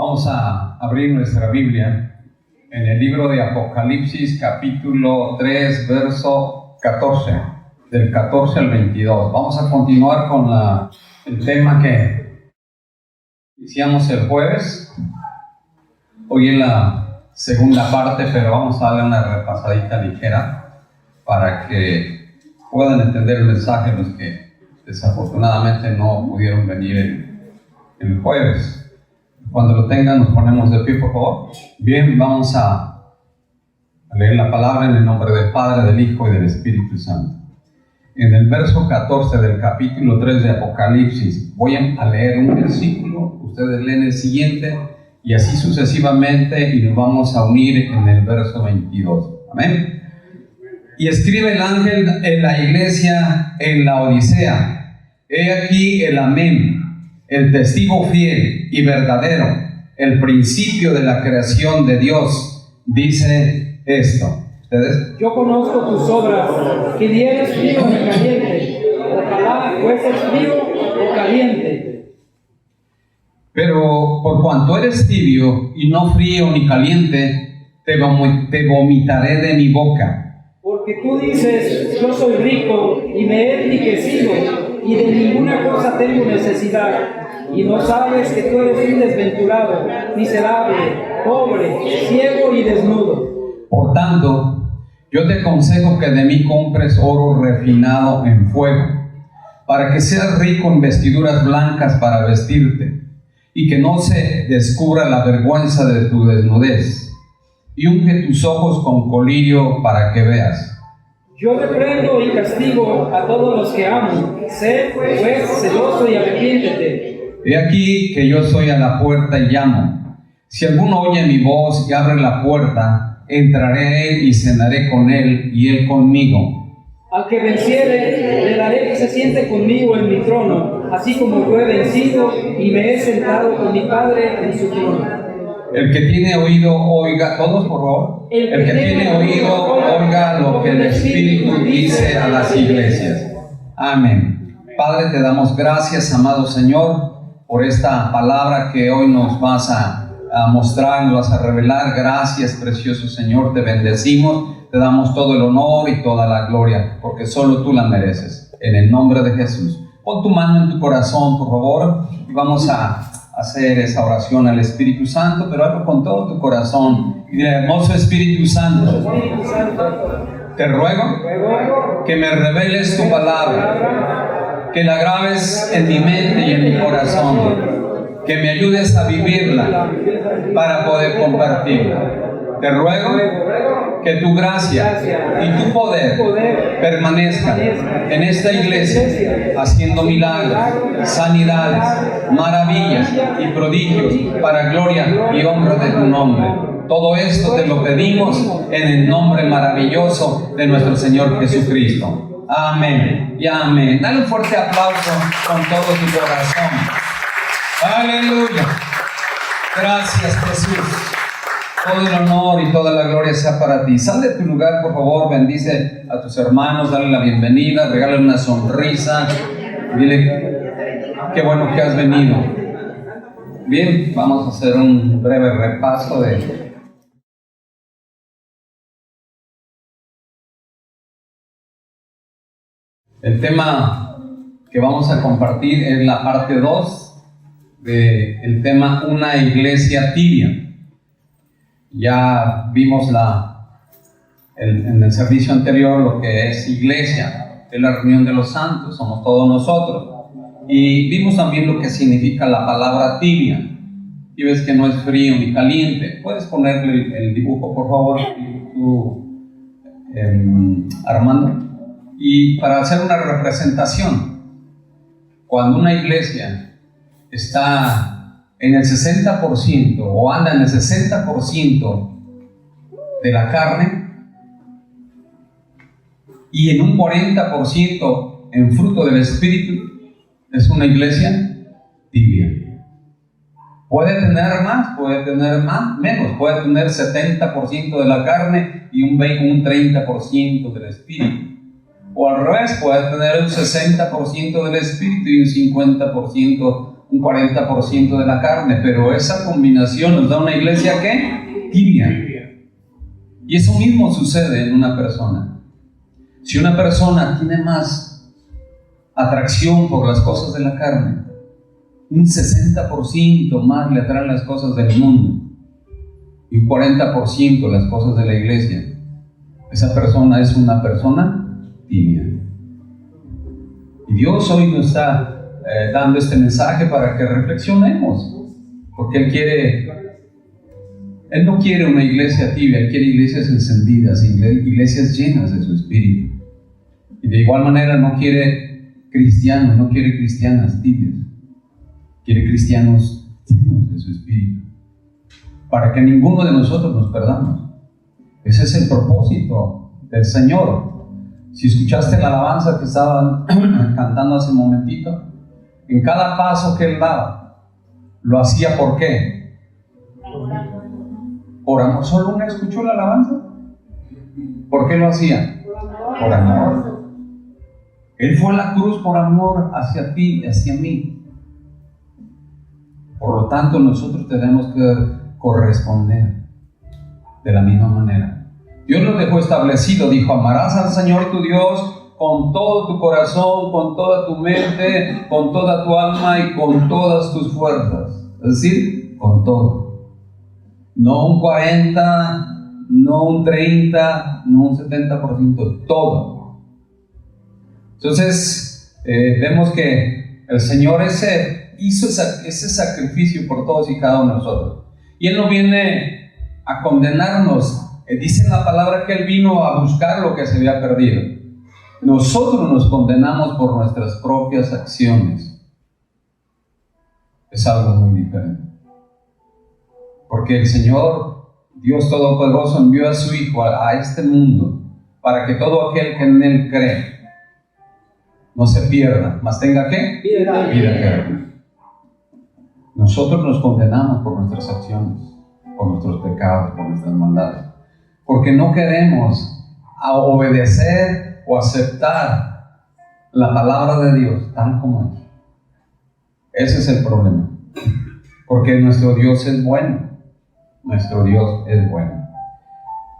Vamos a abrir nuestra Biblia en el libro de Apocalipsis, capítulo 3, verso 14, del 14 al 22. Vamos a continuar con el tema que iniciamos el jueves. Hoy en la segunda parte, pero vamos a darle una repasadita ligera para que puedan entender el mensaje los que desafortunadamente no pudieron venir el jueves. Cuando lo tengan, nos ponemos de pie, por favor. Bien, vamos a leer la palabra en el nombre del Padre, del Hijo y del Espíritu Santo. En el verso 14 del capítulo 3 de Apocalipsis, voy a leer un versículo, ustedes leen el siguiente, y así sucesivamente, y nos vamos a unir en el verso 22. Amén. Y escribe el ángel en la iglesia en la Odisea: he aquí el Amén, el testigo fiel y verdadero, el principio de la creación de Dios, dice esto. ¿Ustedes? Yo conozco tus obras, que ni eres frío ni caliente. Ojalá fueses frío o caliente. Pero por cuanto eres tibio y no frío ni caliente, te vomitaré de mi boca. Porque tú dices: yo soy rico y me he enriquecido, y de ninguna cosa tengo necesidad. Y no sabes que tú eres un desventurado, miserable, pobre, ciego y desnudo. Por tanto, yo te aconsejo que de mí compres oro refinado en fuego, para que seas rico en vestiduras blancas para vestirte, y que no se descubra la vergüenza de tu desnudez, y unge tus ojos con colirio para que veas. Yo reprendo y castigo a todos los que amo. Sé, pues, celoso y arrepiéntete. He aquí que yo soy a la puerta y llamo. Si alguno oye mi voz y abre la puerta, entraré a él y cenaré con él y él conmigo. Al que venciere, le daré que se siente conmigo en mi trono, así como yo he vencido y me he sentado con mi Padre en su trono. El que tiene oído, oiga. Todos, por favor. El que tiene oído, oiga lo que el Espíritu dice a las iglesias. Amén. Padre, te damos gracias, amado Señor, por esta palabra que hoy nos vas a mostrar, nos vas a revelar. Gracias, precioso Señor, te bendecimos, te damos todo el honor y toda la gloria, porque solo tú la mereces. En el nombre de Jesús. Pon tu mano en tu corazón, por favor, y vamos a hacer esa oración al Espíritu Santo, pero hazlo con todo tu corazón. Y dile: hermoso Espíritu Santo, te ruego que me reveles tu palabra, que la grabes en mi mente y en mi corazón, que me ayudes a vivirla para poder compartirla. Te ruego que tu gracia y tu poder permanezcan en esta iglesia, haciendo milagros, sanidades, maravillas y prodigios para gloria y honra de tu nombre. Todo esto te lo pedimos en el nombre maravilloso de nuestro Señor Jesucristo. Amén y amén. Dale un fuerte aplauso con todo tu corazón. Aleluya. Gracias, Jesús. Todo el honor y toda la gloria sea para ti. Sal de tu lugar, por favor, bendice a tus hermanos, dale la bienvenida, regálale una sonrisa, dile: qué bueno que has venido. Bien, vamos a hacer un breve repaso de... El tema que vamos a compartir es la parte 2 del tema Una iglesia tibia. Ya vimos en el servicio anterior lo que es iglesia, es la reunión de los santos, somos todos nosotros. Y vimos también lo que significa la palabra tibia. Y ves que no es frío ni caliente. Puedes ponerle el dibujo, por favor, Armando. Y para hacer una representación, cuando una iglesia está en el 60% o anda en el 60% de la carne y en un 40% en fruto del Espíritu, es una iglesia tibia. Puede tener más, puede tener menos, puede tener 70% de la carne y un 30% del Espíritu. O al revés, puede tener un 60% del Espíritu y un 50% un 40% de la carne, pero esa combinación nos da una iglesia ¿qué? Tibia. Y eso mismo sucede en una persona. Si una persona tiene más atracción por las cosas de la carne, un 60% más le atraen las cosas del mundo y un 40% las cosas de la iglesia, esa persona es una persona tibia. Y Dios hoy nos está dando este mensaje para que reflexionemos, porque Él no quiere una iglesia tibia, Él quiere iglesias encendidas, iglesias llenas de su espíritu. Y de igual manera no quiere cristianos, no quiere cristianas tibias, quiere cristianos llenos de su espíritu, para que ninguno de nosotros nos perdamos. Ese es el propósito del Señor. Si escuchaste la alabanza que estaban cantando hace un momentito, en cada paso que Él daba, lo hacía ¿por qué? Por amor. ¿Solo una escuchó la alabanza? ¿Por qué lo hacía? Por amor. Él fue a la cruz por amor hacia ti y hacia mí. Por lo tanto, nosotros tenemos que corresponder de la misma manera. Dios lo dejó establecido, dijo: amarás al Señor tu Dios con todo tu corazón, con toda tu mente, con toda tu alma y con todas tus fuerzas. Es decir, con todo. No un 40, no un 30, no un 70%, todo. Entonces, vemos que el Señor hizo ese sacrificio por todos y cada uno de nosotros. Y Él no viene a condenarnos. Dice en la palabra que Él vino a buscar lo que se había perdido. Nosotros nos condenamos por nuestras propias acciones. Es algo muy diferente. Porque el Señor, Dios Todopoderoso, envió a su Hijo a este mundo para que todo aquel que en Él cree no se pierda, mas tenga ¿qué? Vida eterna. Nosotros nos condenamos por nuestras acciones, por nuestros pecados, por nuestras maldades, porque no queremos obedecer o aceptar la palabra de Dios tal como es. Ese es el problema, porque nuestro Dios es bueno. Nuestro Dios es bueno.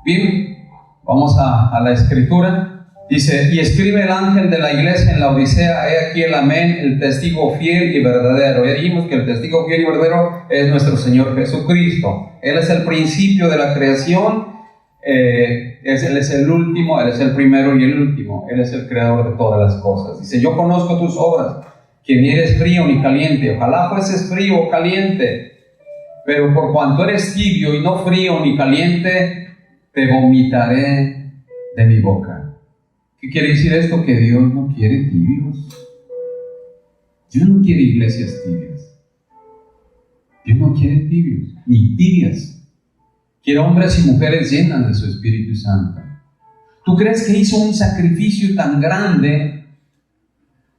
Bien, vamos a la escritura. Dice: y escribe el ángel de la iglesia en la Odisea, he aquí el amén, el testigo fiel y verdadero. Ya dijimos que el testigo fiel y verdadero es nuestro Señor Jesucristo. Él es el principio de la creación, Él es el último, Él es el primero y el último. Él es el creador de todas las cosas. Dice: yo conozco tus obras, que ni eres frío ni caliente. Ojalá fueses frío o caliente, pero por cuanto eres tibio y no frío ni caliente, te vomitaré de mi boca. ¿Qué quiere decir esto? Que Dios no quiere tibios. Dios no quiere iglesias tibias. Dios no quiere tibios, ni tibias. Quiere hombres y mujeres llenas de su Espíritu Santo. ¿Tú crees que hizo un sacrificio tan grande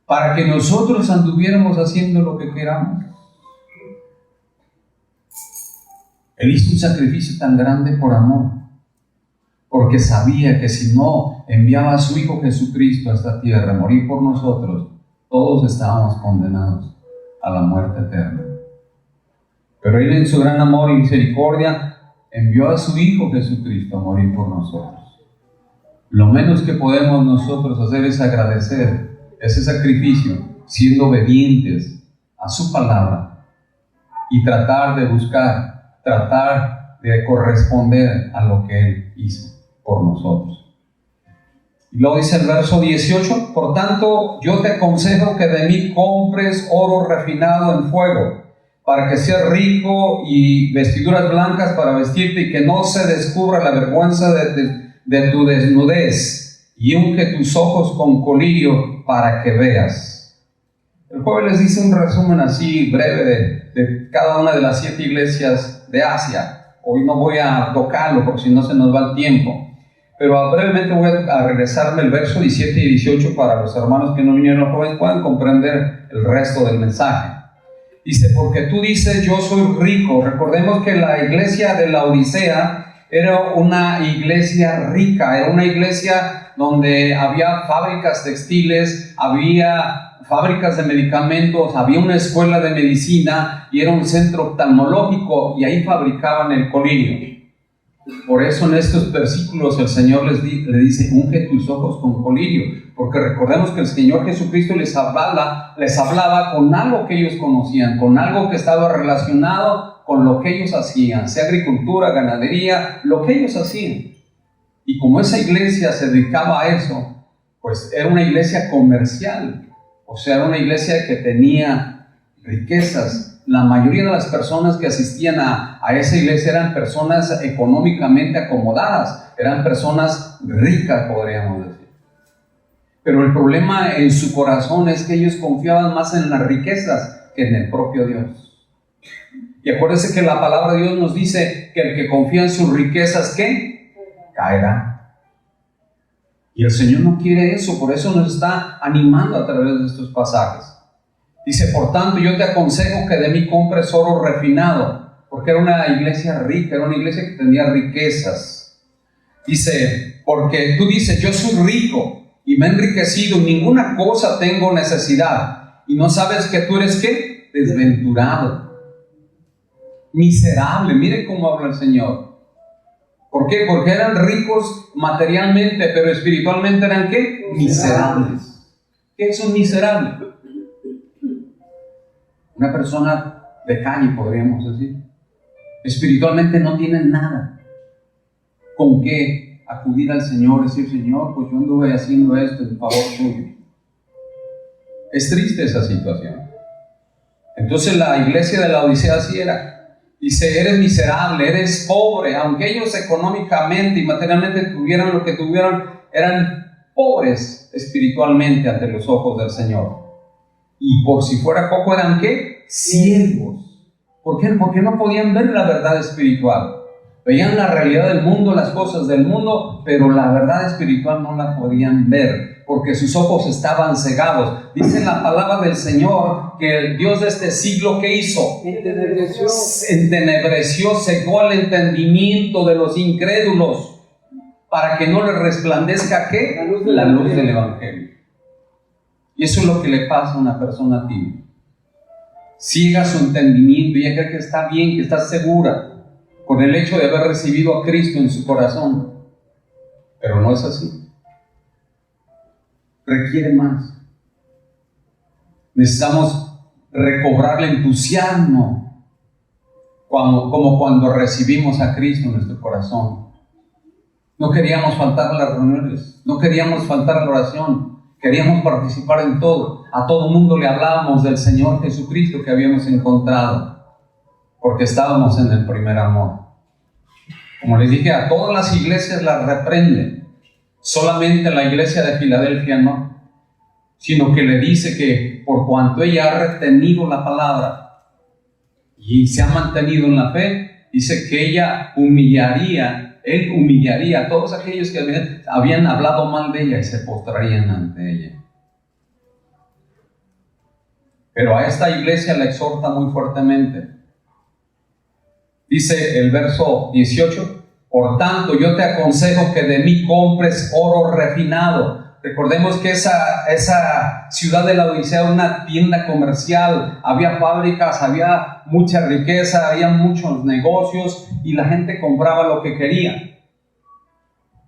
para que nosotros anduviéramos haciendo lo que queramos? Él hizo un sacrificio tan grande por amor, porque sabía que si no enviaba a su Hijo Jesucristo a esta tierra a morir por nosotros, todos estábamos condenados a la muerte eterna. Pero Él, en su gran amor y misericordia, envió a su Hijo Jesucristo a morir por nosotros. Lo menos que podemos nosotros hacer es agradecer ese sacrificio, siendo obedientes a su palabra y tratar de buscar, tratar de corresponder a lo que Él hizo por nosotros. Y luego dice el verso 18: por tanto, yo te aconsejo que de mí compres oro refinado en fuego, para que seas rico, y vestiduras blancas para vestirte, y que no se descubra la vergüenza de tu desnudez, y unge tus ojos con colirio para que veas. El jueves les hice un resumen así breve de cada una de las 7 iglesias de Asia. Hoy no voy a tocarlo porque si no se nos va el tiempo, pero brevemente voy a regresarme el verso 17 y 18 para los hermanos que no vinieron los jóvenes puedan comprender el resto del mensaje. Dice: porque tú dices, yo soy rico. Recordemos que la iglesia de la Odisea era una iglesia rica, era una iglesia donde había fábricas textiles, había fábricas de medicamentos, había una escuela de medicina y era un centro oftalmológico y ahí fabricaban el colirio. Por eso en estos versículos el Señor le dice, unge tus ojos con colirio, porque recordemos que el Señor Jesucristo les hablaba con algo que ellos conocían, con algo que estaba relacionado con lo que ellos hacían, sea agricultura, ganadería, lo que ellos hacían. Y como esa iglesia se dedicaba a eso, pues era una iglesia comercial, o sea, era una iglesia que tenía riquezas. La mayoría de las personas que asistían a esa iglesia eran personas económicamente acomodadas, eran personas ricas, podríamos decir. Pero el problema en su corazón es que ellos confiaban más en las riquezas que en el propio Dios. Y acuérdense que la palabra de Dios nos dice que el que confía en sus riquezas, ¿qué? Caerá. Y el Señor no quiere eso, por eso nos está animando a través de estos pasajes. Dice, por tanto, yo te aconsejo que de mí compres oro refinado, porque era una iglesia rica, era una iglesia que tenía riquezas. Dice, porque tú dices, yo soy rico y me he enriquecido, ninguna cosa tengo necesidad. Y no sabes que tú eres, ¿qué? Desventurado, miserable. Mire cómo habla el Señor. ¿Por qué? Porque eran ricos materialmente, pero espiritualmente eran, ¿qué? Miserables. ¿Qué es un miserable? Una persona de calle, podríamos decir. Espiritualmente no tiene nada con qué acudir al Señor, decir, Señor, pues yo anduve haciendo esto en favor tuyo. Es triste esa situación. Entonces la iglesia de la Odisea así era. Dice, eres miserable, eres pobre, aunque ellos económicamente y materialmente tuvieran lo que tuvieran, eran pobres espiritualmente ante los ojos del Señor. Y por si fuera poco, ¿eran qué? Ciegos. ¿Por qué? Porque no podían ver la verdad espiritual. Veían la realidad del mundo, las cosas del mundo, pero la verdad espiritual no la podían ver, porque sus ojos estaban cegados. Dice la palabra del Señor que el Dios de este siglo, ¿qué hizo? Entenebreció, cegó el entendimiento de los incrédulos, para que no les resplandezca, ¿qué? La luz del Evangelio. Y eso es lo que le pasa a una persona tibia. Ciega su entendimiento y ella cree que está bien, que está segura con el hecho de haber recibido a Cristo en su corazón. Pero no es así. Requiere más. Necesitamos recobrar el entusiasmo como cuando recibimos a Cristo en nuestro corazón. No queríamos faltar a las reuniones, no queríamos faltar a la oración. Queríamos participar en todo. A todo mundo le hablábamos del Señor Jesucristo que habíamos encontrado, porque estábamos en el primer amor. Como les dije, a todas las iglesias las reprenden. Solamente la iglesia de Filadelfia no, sino que le dice que por cuanto ella ha retenido la palabra y se ha mantenido en la fe, dice que él humillaría a todos aquellos que habían hablado mal de ella y se postrarían ante ella. Pero a esta iglesia la exhorta muy fuertemente. Dice el verso 18, por tanto yo te aconsejo que de mí compres oro refinado. Recordemos que esa ciudad de la Odisea era una tienda comercial, había fábricas, había mucha riqueza, había muchos negocios y la gente compraba lo que quería.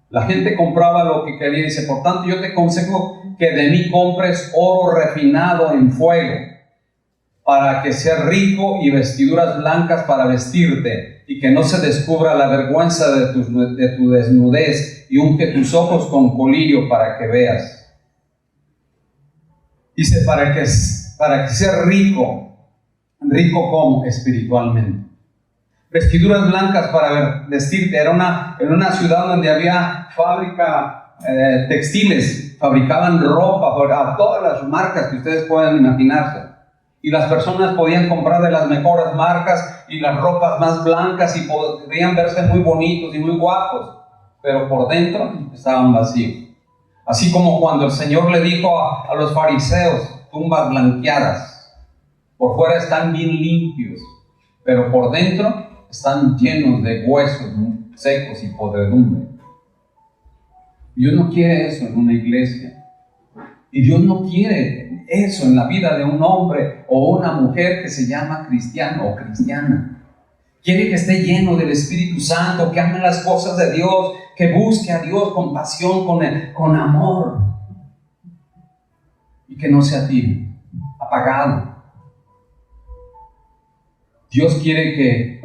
La gente compraba lo que quería. Dice, por tanto yo te aconsejo que de mí compres oro refinado en fuego, para que seas rico y vestiduras blancas para vestirte, y que no se descubra la vergüenza de tu desnudez, y unge tus ojos con colirio para que veas. Dice, para que seas rico ¿cómo? Espiritualmente. Vestiduras blancas para vestirte. Era en una ciudad donde había fábrica textiles, fabricaban ropa a todas las marcas que ustedes puedan imaginarse. Y las personas podían comprar de las mejores marcas y las ropas más blancas y podían verse muy bonitos y muy guapos, pero por dentro estaban vacíos. Así como cuando el Señor le dijo a los fariseos, tumbas blanqueadas, por fuera están bien limpios, pero por dentro están llenos de huesos secos y podredumbre. Dios no quiere eso en una iglesia. Y Dios no quiere eso en la vida de un hombre o una mujer que se llama cristiano o cristiana. Quiere que esté lleno del Espíritu Santo, que ame las cosas de Dios, que busque a Dios con pasión, con amor. Y que no sea tibio, apagado. Dios quiere que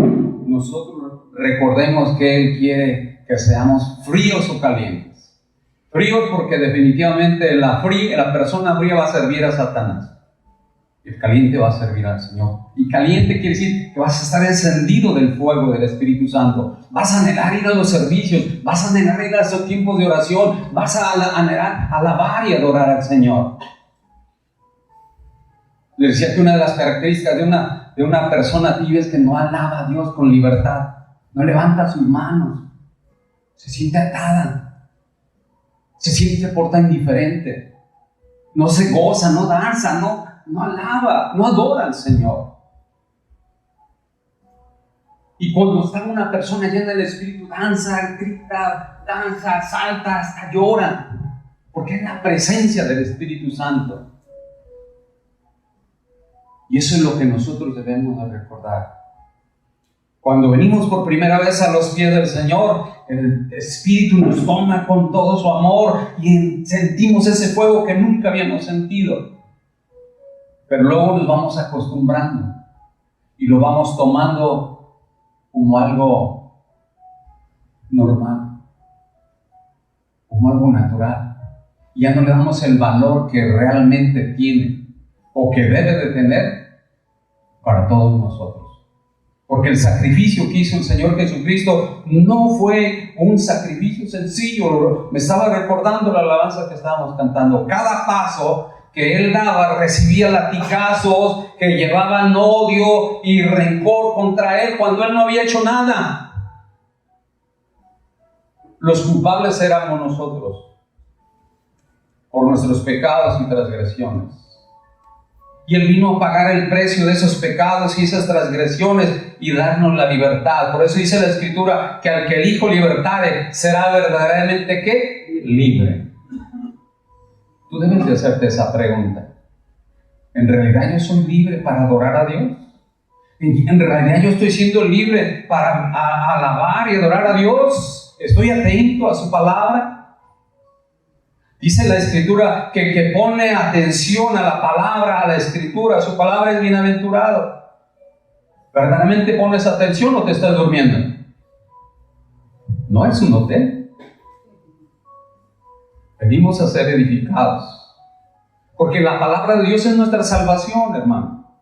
nosotros recordemos que Él quiere que seamos fríos o calientes. Fríos porque definitivamente la persona fría va a servir a Satanás. El caliente va a servir al Señor. Y caliente quiere decir que vas a estar encendido del fuego del Espíritu Santo. Vas a anhelar ir a los servicios, vas a anhelar ir a esos tiempos de oración, vas a anhelar alabar y adorar al Señor. Le decía que una de las características de una persona tibia es que no alaba a Dios con libertad, no levanta sus manos, se siente atada, se porta indiferente, no se goza, no danza, no alaba, no adora al Señor. Y cuando está una persona llena del Espíritu, danza, grita, danza, salta, hasta llora, porque es la presencia del Espíritu Santo. Y eso es lo que nosotros debemos de recordar. Cuando venimos por primera vez a los pies del Señor, el Espíritu nos toma con todo su amor y sentimos ese fuego que nunca habíamos sentido. Pero luego nos vamos acostumbrando y lo vamos tomando como algo normal, como algo natural. Y ya no le damos el valor que realmente tiene o que debe de tener para todos nosotros. Porque el sacrificio que hizo el Señor Jesucristo no fue un sacrificio sencillo. Me estaba recordando la alabanza que estábamos cantando. Cada paso que Él daba recibía latigazos que llevaban odio y rencor contra Él cuando Él no había hecho nada. Los culpables éramos nosotros por nuestros pecados y transgresiones. Y Él vino a pagar el precio de esos pecados y esas transgresiones y darnos la libertad. Por eso dice la Escritura que al que el Hijo libertare será verdaderamente ¿qué? Libre. Tú debes de hacerte esa pregunta. ¿En realidad yo soy libre para adorar a Dios? ¿En realidad yo estoy siendo libre para alabar y adorar a Dios? ¿Estoy atento a su palabra? Dice la Escritura que el que pone atención a la palabra, a la Escritura, a su palabra es bienaventurado. ¿Verdaderamente pones atención o te estás durmiendo? No es un hotel. Venimos a ser edificados. Porque la palabra de Dios es nuestra salvación, hermano.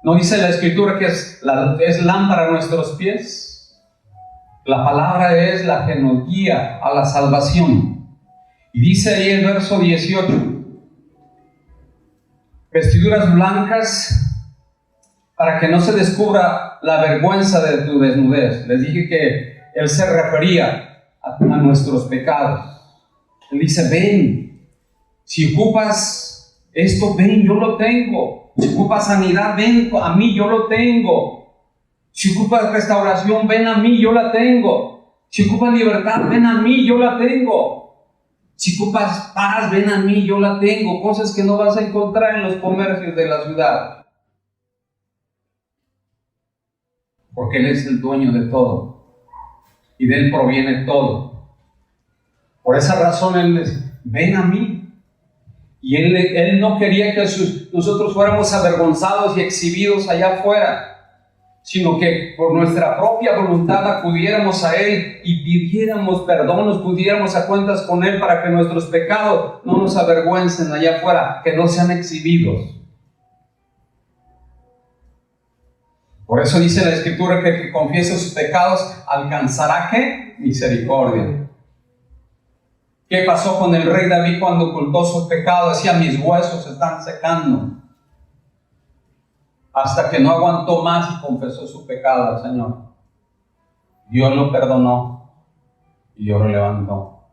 ¿No dice la Escritura que es lámpara a nuestros pies? La palabra es la que nos guía a la salvación. Y dice ahí el verso 18, vestiduras blancas para que no se descubra la vergüenza de tu desnudez. Les dije que Él se refería a nuestros pecados. Él dice, ven, si ocupas esto, ven, yo lo tengo. Si ocupas sanidad, ven a mí, yo lo tengo. Si ocupas restauración, ven a mí, yo la tengo. Si ocupas libertad, ven a mí, yo la tengo. Si ocupas paz, ven a mí, yo la tengo. Cosas que no vas a encontrar en los comercios de la ciudad. Porque Él es el dueño de todo. Y de Él proviene todo. Por esa razón Él dice, ven a mí. Y Él no quería que nosotros fuéramos avergonzados y exhibidos allá afuera, sino que por nuestra propia voluntad acudiéramos a Él y pidiéramos perdón, nos pudiéramos a cuentas con Él para que nuestros pecados no nos avergüencen allá afuera, que no sean exhibidos. Por eso dice la Escritura que el que confiese sus pecados alcanzará ¿qué? Misericordia. ¿Qué pasó con el rey David cuando ocultó sus pecados? Decía, mis huesos se están secando. Hasta que no aguantó más y confesó su pecado al Señor. Dios lo perdonó y Dios lo levantó.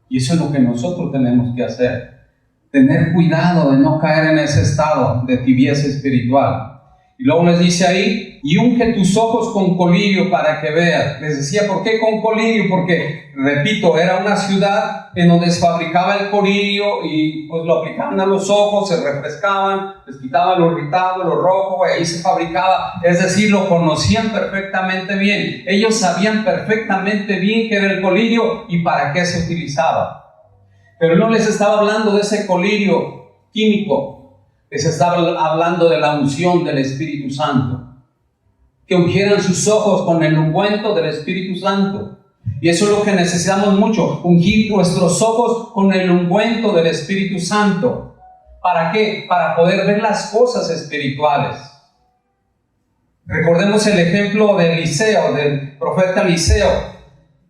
Y eso es lo que nosotros tenemos que hacer. Tener cuidado de no caer en ese estado de tibieza espiritual. Y luego les dice ahí, y unge tus ojos con colirio para que veas. Les decía, ¿por qué con colirio? Porque, repito, era una ciudad en donde se fabricaba el colirio y pues lo aplicaban a los ojos, se refrescaban, les quitaban lo irritado, lo rojo, y ahí se fabricaba. Es decir, lo conocían perfectamente bien. Ellos sabían perfectamente bien qué era el colirio y para qué se utilizaba. Pero no les estaba hablando de ese colirio químico. Les estaba hablando de la unción del Espíritu Santo. Que ungieran sus ojos con el ungüento del Espíritu Santo. Y eso es lo que necesitamos mucho, ungir nuestros ojos con el ungüento del Espíritu Santo. ¿Para qué? Para poder ver las cosas espirituales. Recordemos el ejemplo de Eliseo, del profeta Eliseo,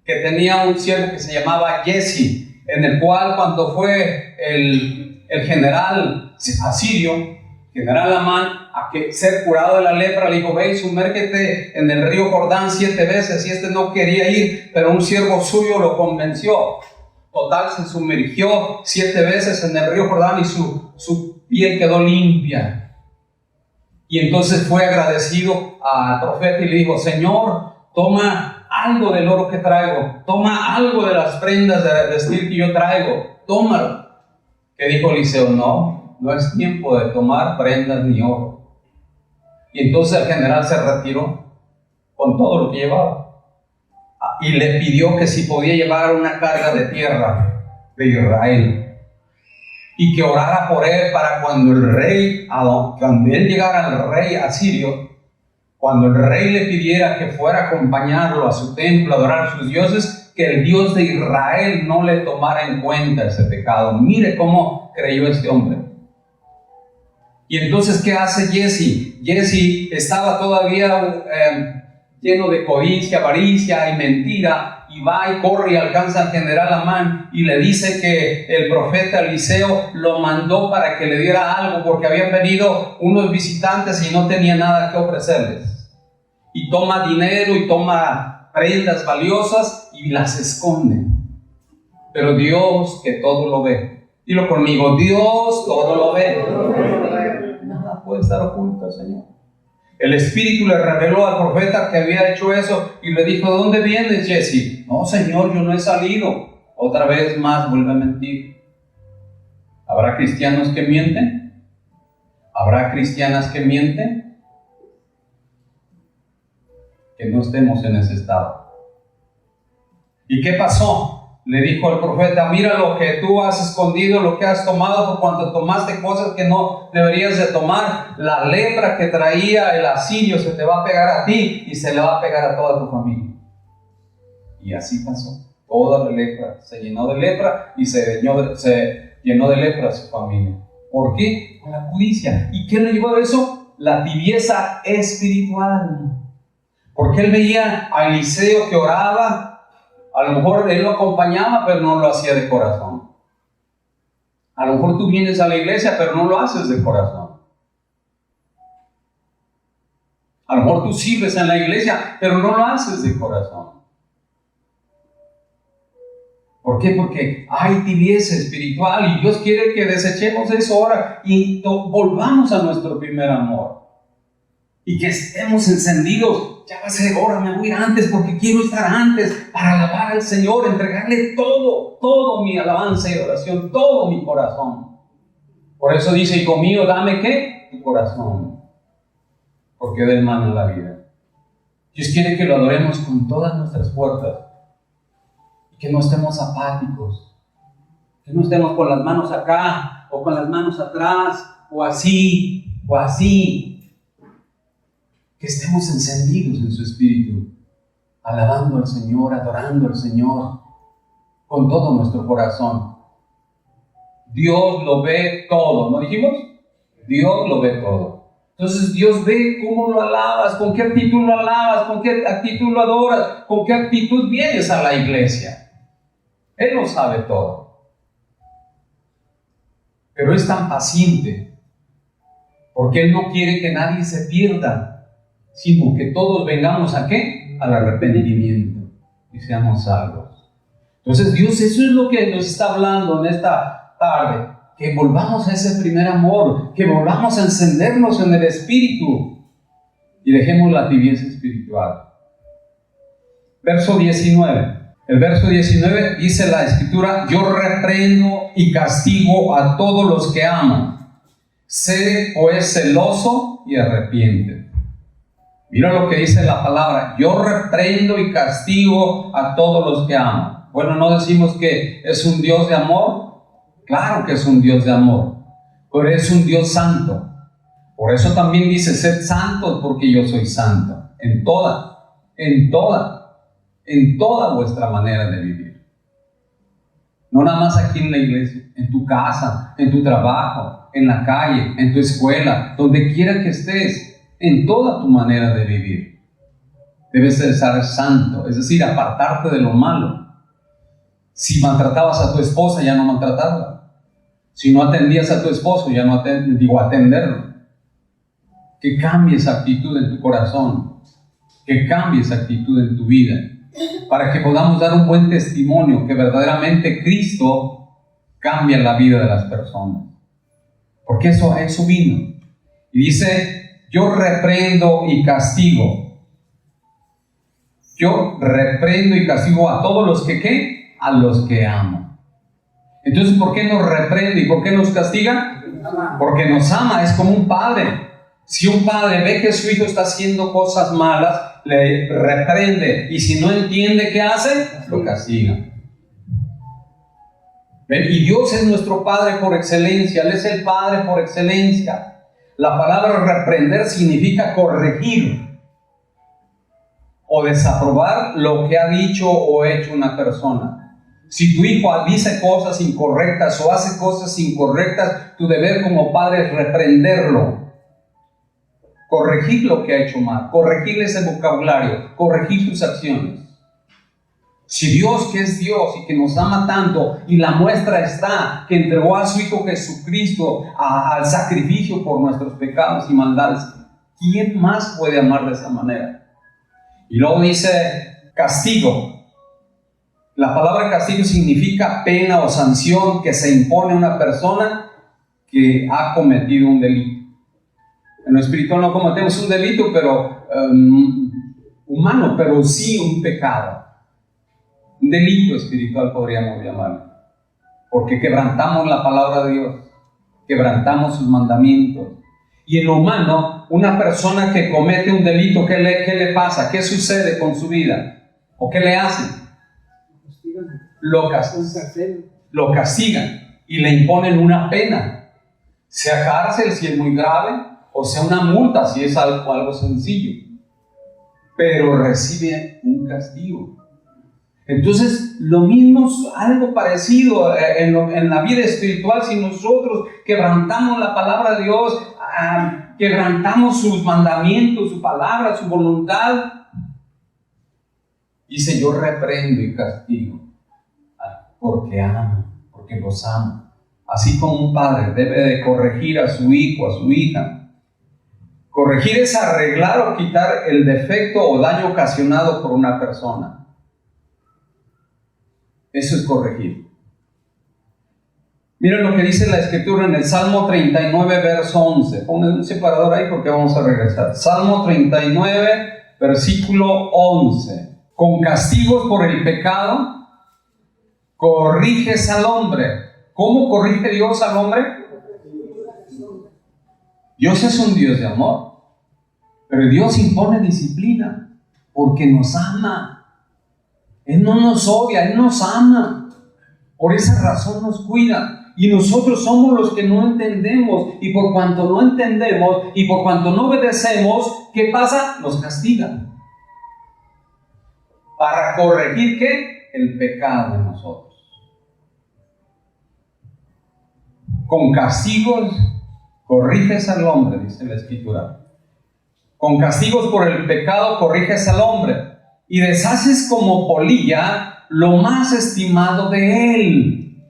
que tenía un siervo que se llamaba Jesse, en el cual cuando fue el general asirio, general Amán, a que ser curado de la lepra, le dijo, ve y sumérgete en el río Jordán 7 veces, y este no quería ir, pero un siervo suyo lo convenció. Total, se sumergió 7 veces en el río Jordán y su piel quedó limpia. Y entonces fue agradecido al profeta y le dijo, Señor, toma algo del oro que traigo, toma algo de las prendas de vestir que yo traigo, tómalo. ¿Qué dijo Eliseo? No es tiempo de tomar prendas ni oro. Y entonces el general se retiró con todo lo que llevaba y le pidió que si podía llevar una carga de tierra de Israel y que orara por él para cuando él llegara al rey asirio, cuando el rey le pidiera que fuera a acompañarlo a su templo, a adorar a sus dioses, que el Dios de Israel no le tomara en cuenta ese pecado. Mire cómo creyó este hombre. Y entonces, ¿qué hace Jesse? Jesse estaba todavía lleno de codicia, avaricia y mentira, y va y corre y alcanza al general Amán y le dice que el profeta Eliseo lo mandó para que le diera algo porque habían venido unos visitantes y no tenía nada que ofrecerles. Y toma dinero y toma prendas valiosas y las esconde. Pero Dios, que todo lo ve. Dilo conmigo, Dios todo lo ve. Nada puede estar oculto al Señor. El Espíritu le reveló al profeta que había hecho eso y le dijo, ¿de dónde vienes, Jesse? No, Señor, yo no he salido. Otra vez más vuelve a mentir. ¿Habrá cristianos que mienten? ¿Habrá cristianas que mienten? Que no estemos en ese estado. ¿Y qué pasó? Le dijo el profeta, mira lo que tú has escondido, lo que has tomado, por cuanto tomaste cosas que no deberías de tomar. La lepra que traía el asirio se te va a pegar a ti y se le va a pegar a toda tu familia. Y así pasó. Toda la lepra se llenó de lepra y se llenó de lepra su familia. ¿Por qué? Por la codicia. ¿Y qué le llevó a eso? La tibieza espiritual. Porque él veía a Eliseo que oraba, a lo mejor él lo acompañaba, pero no lo hacía de corazón. A lo mejor tú vienes a la iglesia, pero no lo haces de corazón. A lo mejor tú sirves en la iglesia, pero no lo haces de corazón. ¿Por qué? Porque hay tibieza espiritual y Dios quiere que desechemos eso ahora y volvamos a nuestro primer amor. Y que estemos encendidos. Ya va a ser hora, me voy a ir antes porque quiero estar antes para alabar al Señor, entregarle todo mi alabanza y oración, todo mi corazón. Por eso dice, hijo mío, dame ¿qué? Tu corazón, porque de él mana la vida. Dios quiere que lo adoremos con todas nuestras fuerzas y que no estemos apáticos, que no estemos con las manos acá o con las manos atrás o así. Que estemos encendidos en su espíritu, alabando al Señor, adorando al Señor con todo nuestro corazón. Dios lo ve todo, ¿no dijimos? Dios lo ve todo. Entonces Dios ve cómo lo alabas, con qué actitud lo alabas, con qué actitud lo adoras, con qué actitud vienes a la iglesia. Él lo sabe todo. Pero es tan paciente, porque Él no quiere que nadie se pierda, sino que todos vengamos ¿a qué? Al arrepentimiento y seamos salvos. Entonces Dios, eso es lo que nos está hablando en esta tarde, que volvamos a ese primer amor, que volvamos a encendernos en el Espíritu, y dejemos la tibieza espiritual. Verso 19. El verso 19 dice la Escritura: yo reprendo y castigo a todos los que amo. Sé pues celoso y arrepiéntete. Mira lo que dice la palabra: yo reprendo y castigo a todos los que amo. Bueno, ¿no decimos que es un Dios de amor? Claro que es un Dios de amor, pero es un Dios santo. Por eso también dice: sed santos porque yo soy santo. En toda vuestra manera de vivir. No nada más aquí en la iglesia, en tu casa, en tu trabajo, en la calle, en tu escuela, donde quiera que estés, en toda tu manera de vivir. Debes de ser santo, es decir, apartarte de lo malo. Si maltratabas a tu esposa, ya no maltratarla. Si no atendías a tu esposo, ya no atenderlo. Que cambie esa actitud en tu corazón, que cambie esa actitud en tu vida, para que podamos dar un buen testimonio que verdaderamente Cristo cambia la vida de las personas. Porque eso vino. Y dice: yo reprendo y castigo. Yo reprendo y castigo a todos los que ¿qué? A los que amo. Entonces, ¿por qué nos reprende y por qué nos castiga? Porque nos ama, es como un padre. Si un padre ve que su hijo está haciendo cosas malas, le reprende, y si no entiende qué hace, lo castiga. ¿Ven? Y Dios es nuestro Padre por excelencia, Él es el Padre por excelencia. La palabra reprender significa corregir o desaprobar lo que ha dicho o hecho una persona. Si tu hijo dice cosas incorrectas o hace cosas incorrectas, tu deber como padre es reprenderlo. Corregir lo que ha hecho mal, corregir ese vocabulario, corregir sus acciones. Si Dios, que es Dios y que nos ama tanto, y la muestra está que entregó a su Hijo Jesucristo al sacrificio por nuestros pecados y maldades, ¿quién más puede amar de esa manera? Y luego dice castigo. La palabra castigo significa pena o sanción que se impone a una persona que ha cometido un delito. En lo espiritual no cometemos un delito, pero humano, pero sí un pecado. Un delito espiritual podríamos llamarlo. Porque quebrantamos la palabra de Dios, quebrantamos sus mandamientos. Y en lo humano, una persona que comete un delito, ¿qué le pasa? ¿Qué sucede con su vida? ¿O qué le hacen? Lo castigan y le imponen una pena. Sea cárcel si es muy grave, o sea una multa si es algo sencillo, pero recibe un castigo. Entonces, lo mismo, algo parecido en la vida espiritual. Si nosotros quebrantamos la palabra de Dios, quebrantamos sus mandamientos, su palabra, su voluntad, dice: yo reprendo y castigo, porque amo, porque los amo. Así como un padre debe de corregir a su hijo, a su hija. Corregir es arreglar o quitar el defecto o daño ocasionado por una persona. Eso es corregir. Miren lo que dice la Escritura en el Salmo 39, verso 11. Ponle un separador ahí porque vamos a regresar. Salmo 39, versículo 11. Con castigos por el pecado, corriges al hombre. ¿Cómo corrige Dios al hombre? Dios es un Dios de amor, pero Dios impone disciplina porque nos ama. Él no nos odia, Él nos ama. Por esa razón nos cuida. Y nosotros somos los que no entendemos. Y por cuanto no entendemos y por cuanto no obedecemos, ¿qué pasa? Nos castiga. ¿Para corregir qué? El pecado en nosotros. Con castigos corriges al hombre, dice la Escritura. Con castigos por el pecado corriges al hombre y deshaces como polilla lo más estimado de él.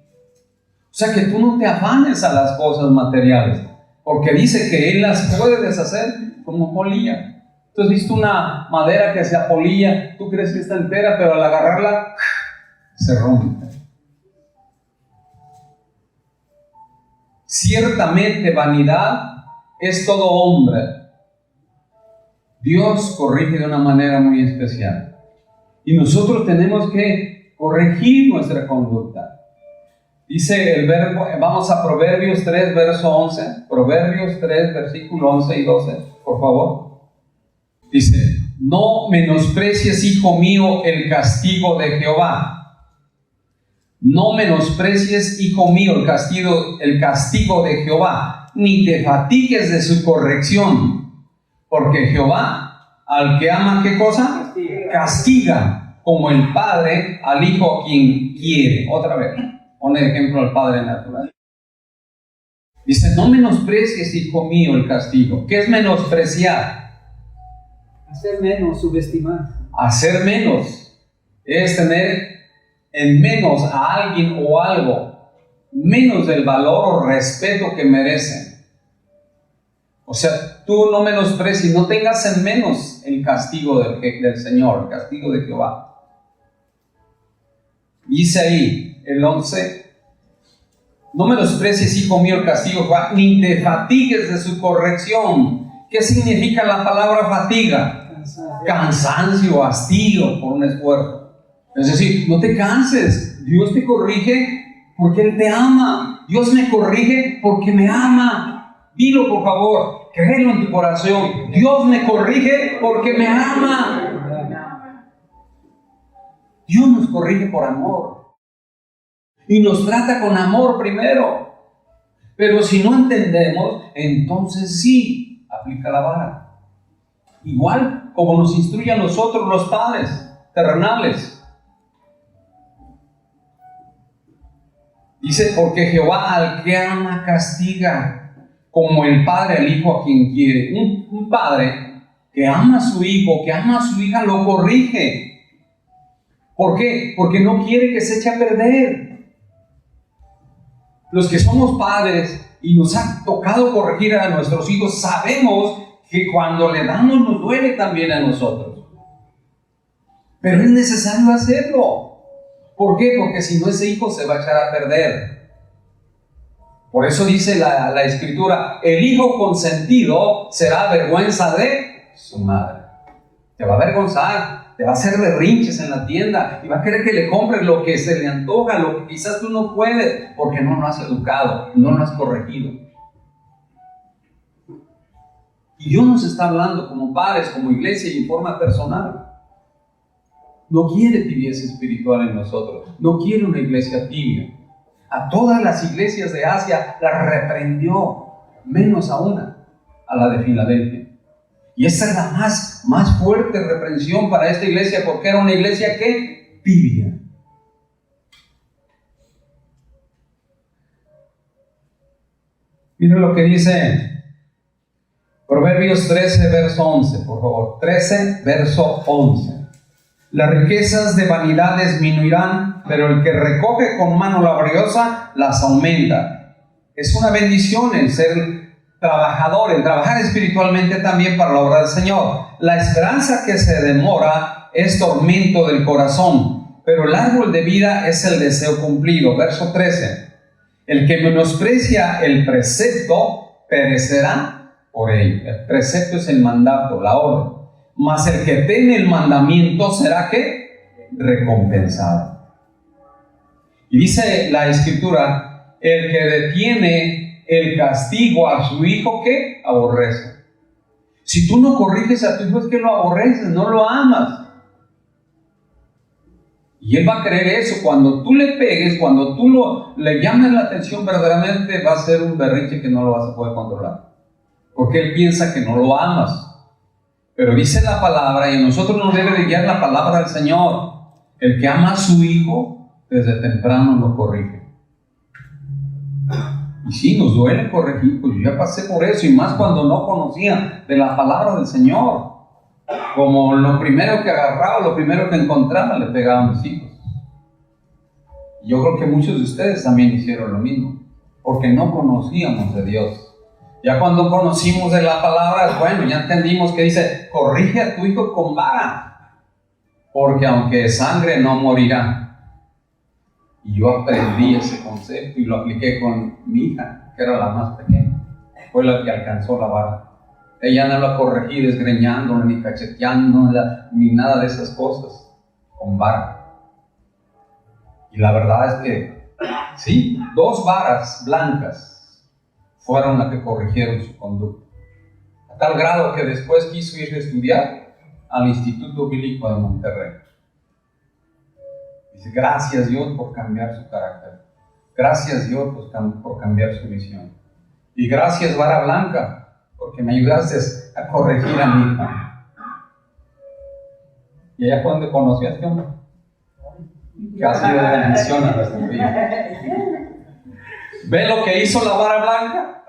O sea que tú no te afanes a las cosas materiales, porque dice que él las puede deshacer como polilla. ¿Tú has visto una madera que se apolilla? Tú crees que está entera, pero al agarrarla se rompe. Ciertamente vanidad es todo hombre. Dios corrige de una manera muy especial. Y nosotros tenemos que corregir nuestra conducta. Dice el verbo, vamos a Proverbios 3, verso 11. Proverbios 3, versículo 11 y 12, por favor. Dice: no menosprecies, hijo mío, el castigo de Jehová. No menosprecies, hijo mío, el castigo de Jehová, ni te fatigues de su corrección. Porque Jehová, al que ama, ¿qué cosa? Castiga, como el padre al hijo a quien quiere. Otra vez, pone ejemplo al padre natural. Dice: no menosprecies, hijo mío, el castigo. ¿Qué es menospreciar? Hacer menos, subestimar. Hacer menos es tener en menos a alguien o algo, menos del valor o respeto que merecen. O sea, tú no menosprecies, no tengas en menos el castigo del Señor, el castigo de Jehová. Dice ahí el 11: no menosprecies, hijo mío, el castigo de Jehová, ni te fatigues de su corrección. ¿Qué significa la palabra fatiga? Cansancio, hastío por un esfuerzo. Es decir, no te canses. Dios te corrige porque Él te ama. Dios me corrige porque me ama. Dilo, por favor, créelo en tu corazón. Dios me corrige porque me ama. Dios nos corrige por amor y nos trata con amor primero. Pero si no entendemos, entonces sí aplica la vara. Igual como nos instruye a nosotros los padres terrenales. Dice: porque Jehová al que ama castiga, como el padre al hijo a quien quiere. Un padre que ama a su hijo, que ama a su hija, lo corrige. ¿Por qué? Porque no quiere que se eche a perder. Los que somos padres y nos ha tocado corregir a nuestros hijos, sabemos que cuando le damos nos duele también a nosotros. Pero es necesario hacerlo. ¿Por qué? Porque si no, ese hijo se va a echar a perder. Por eso dice la Escritura: el hijo consentido será vergüenza de su madre. Te va a avergonzar, te va a hacer berrinches en la tienda y va a querer que le compres lo que se le antoja, lo que quizás tú no puedes, porque no lo has educado, no lo has corregido. Y Dios nos está hablando como padres, como iglesia y en forma personal. No quiere tibieza espiritual en nosotros. No quiere una iglesia tibia. A todas las iglesias de Asia las reprendió, menos a una, a la de Filadelfia. Y esa es la más fuerte reprensión para esta iglesia, porque era una iglesia que tibia. Miren lo que dice Proverbios 13, verso 11, por favor. 13, verso 11. Las riquezas de vanidad disminuirán, pero el que recoge con mano laboriosa las aumenta. Es una bendición el ser trabajador, el trabajar espiritualmente también para la obra del Señor. La esperanza que se demora es tormento del corazón, pero el árbol de vida es el deseo cumplido. Verso 13. El que menosprecia el precepto perecerá por ello. El precepto es el mandato, la orden. Mas el que teme el mandamiento será ¿qué? Recompensado. Y dice la Escritura: el que detiene el castigo a su hijo, ¿qué? Aborrece. Si tú no corriges a tu hijo, es que lo aborreces, no lo amas. Y él va a creer eso. Cuando tú le pegues, cuando tú le llames la atención, verdaderamente va a ser un berrinche que no lo vas a poder controlar, porque él piensa que no lo amas. Pero dice la palabra, y a nosotros nos debe de guiar la palabra del Señor: el que ama a su hijo, desde temprano lo corrige. Y sí, nos duele corregir, pues yo ya pasé por eso, y más cuando no conocía de la palabra del Señor. Como lo primero que agarraba, lo primero que encontraba, le pegaba a mis hijos. Y yo creo que muchos de ustedes también hicieron lo mismo, porque no conocíamos de Dios. Ya cuando conocimos de la palabra, bueno, ya entendimos que dice: corrige a tu hijo con vara, porque aunque de sangre no morirá. Y yo aprendí ese concepto y lo apliqué con mi hija, que era la más pequeña. Fue la que alcanzó la vara. Ella no la corregí desgreñándola, ni cacheteándola, ni nada de esas cosas, con vara. Y la verdad es que, sí, 2 varas blancas fueron las que corrigieron su conducta. A tal grado que después quiso ir a estudiar al Instituto Bíblico de Monterrey. Dice, gracias Dios por cambiar su carácter. Gracias Dios por cambiar su visión. Y gracias vara blanca, porque me ayudaste a corregir a mi hija. ¿Y allá fue donde conocí a este hombre? Que ha sido de bendición a nuestra vida. ¿Ve lo que hizo la vara blanca?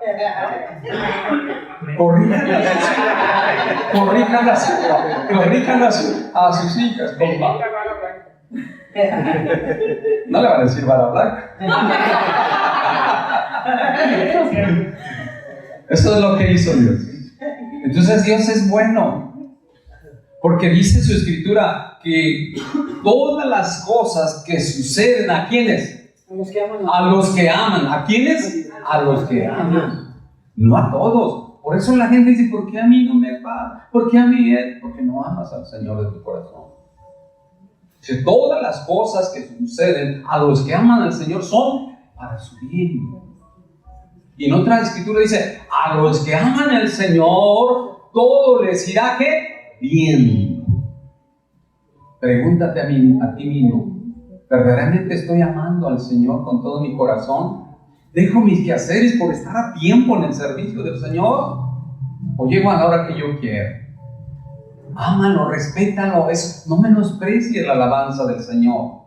Corrijan a sus hijas. No le van a decir vara blanca. Eso es lo que hizo Dios. Entonces Dios es bueno, porque dice su escritura que todas las cosas que suceden, ¿a quiénes? A los que aman. ¿A quiénes? A los que aman. No a todos. Por eso la gente dice, ¿por qué a mí no me va? ¿Por qué a mí él? Porque no amas al Señor de tu corazón. Dice, todas las cosas que suceden a los que aman al Señor son para su bien. Y en otra escritura dice, a los que aman al Señor, todo les irá, ¿qué? Bien. Pregúntate a ti mismo, ¿verdaderamente estoy amando al Señor con todo mi corazón? ¿Dejo mis quehaceres por estar a tiempo en el servicio del Señor? ¿O llego a la hora que yo quiero? Ámalo, respétalo, no menosprecies la alabanza del Señor.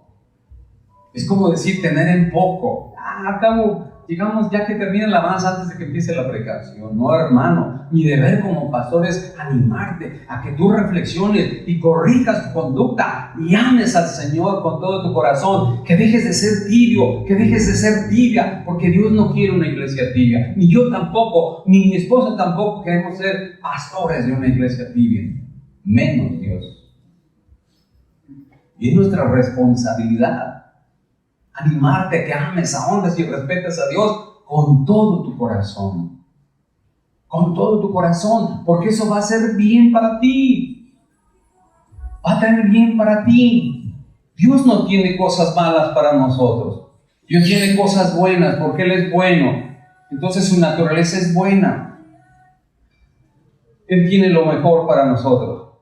Es como decir, tener en poco. Acabo, digamos, ya que termine la alabanza antes de que empiece la predicación. No, hermano, mi deber como pastor es animarte a que tú reflexiones y corrijas tu conducta y ames al Señor con todo tu corazón, que dejes de ser tibio, que dejes de ser tibia, porque Dios no quiere una iglesia tibia, ni yo tampoco, ni mi esposa tampoco queremos ser pastores de una iglesia tibia, menos Dios. Y es nuestra responsabilidad animarte a que ames, honres y respetes a Dios con todo tu corazón. Con todo tu corazón, porque eso va a ser bien para ti. Va a tener bien para ti. Dios no tiene cosas malas para nosotros. Dios tiene cosas buenas porque Él es bueno. Entonces su naturaleza es buena. Él tiene lo mejor para nosotros.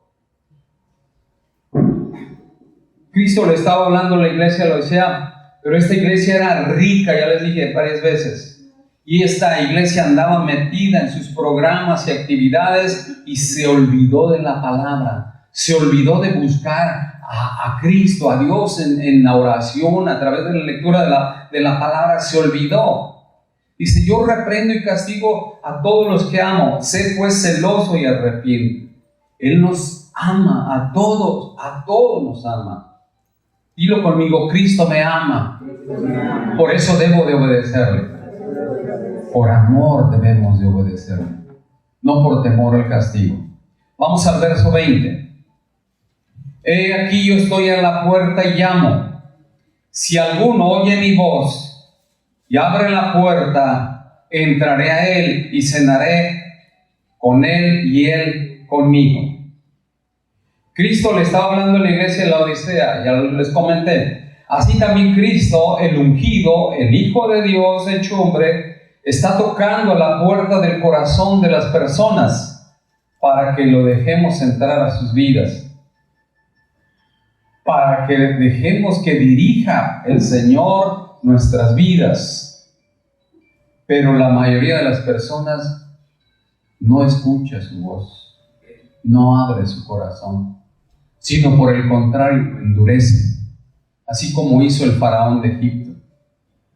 Cristo le estaba hablando a la iglesia de Laodicea, pero esta iglesia era rica, ya les dije varias veces. Y esta iglesia andaba metida en sus programas y actividades y se olvidó de la palabra. Se olvidó de buscar a Cristo, a Dios en la oración, a través de la lectura de la palabra. Se olvidó. Dice, yo reprendo y castigo a todos los que amo. Sé pues celoso y arrepiento. Él nos ama a todos nos ama. Dilo conmigo, Cristo me ama. Por eso debo de obedecerle. Por amor debemos de obedecerle, no por temor al castigo. Vamos al verso 20. He aquí yo estoy a la puerta y llamo. Si alguno oye mi voz y abre la puerta, entraré a él y cenaré con él y él conmigo. Cristo le estaba hablando a la iglesia de Laodicea, ya les comenté. Así también Cristo, el ungido, el Hijo de Dios hecho hombre, está tocando a la puerta del corazón de las personas para que lo dejemos entrar a sus vidas, para que dejemos que dirija el Señor nuestras vidas. Pero la mayoría de las personas no escucha su voz, no abre su corazón, sino por el contrario endurece, así como hizo el faraón de Egipto.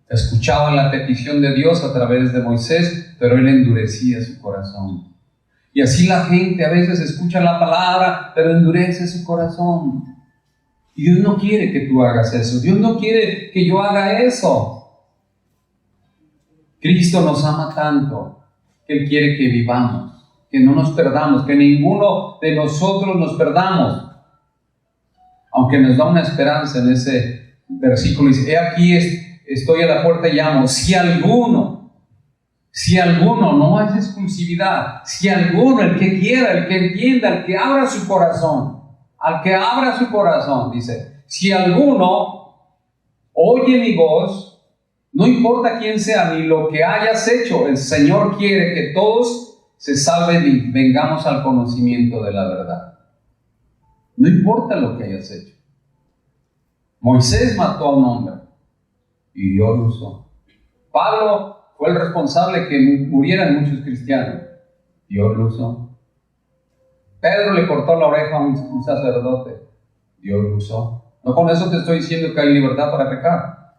Escuchaban la petición de Dios a través de Moisés, pero él endurecía su corazón. Y así la gente a veces escucha la palabra, pero endurece su corazón. Y Dios no quiere que tú hagas eso. Dios no quiere que yo haga eso. Cristo nos ama tanto que Él quiere que vivamos, que no nos perdamos, que ninguno de nosotros nos perdamos. Aunque nos da una esperanza en ese versículo, dice, he aquí estoy a la puerta y llamo, si alguno Si alguno, no es exclusividad, si alguno, el que quiera, el que entienda, el que abra su corazón, al que abra su corazón, dice, si alguno oye mi voz, no importa quién sea ni lo que hayas hecho, el Señor quiere que todos se salven y vengamos al conocimiento de la verdad. No importa lo que hayas hecho. Moisés mató a un hombre y Dios lo usó. Pablo fue el responsable que murieran muchos cristianos. Dios lo usó. Pedro le cortó la oreja a un sacerdote. Dios lo usó. No con eso te estoy diciendo que hay libertad para pecar.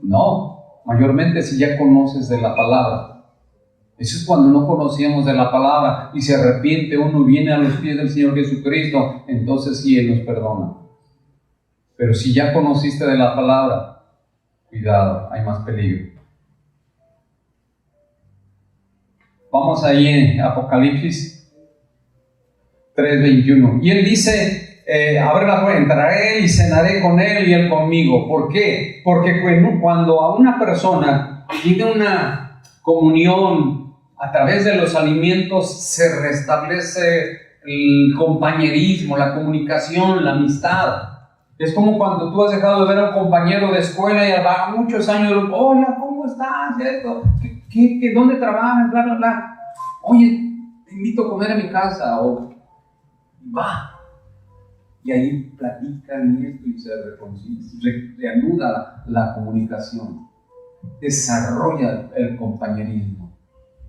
No, mayormente si ya conoces de la palabra. Eso es cuando no conocíamos de la palabra y se arrepiente uno, viene a los pies del Señor Jesucristo, entonces sí, Él nos perdona. Pero si ya conociste de la palabra, cuidado, hay más peligro. Vamos ahí en Apocalipsis 3:21. Y Él dice, abre la puerta, entraré y cenaré con Él y Él conmigo. ¿Por qué? Porque cuando a una persona tiene una comunión a través de los alimentos, se restablece el compañerismo, la comunicación, la amistad. Es como cuando tú has dejado de ver a un compañero de escuela y a muchos años, hola, ¿cómo estás? ¿Dónde trabajas? Bla, bla, bla. Oye, te invito a comer a mi casa. O va. Y ahí platican esto y se reanuda la comunicación. Desarrolla el compañerismo.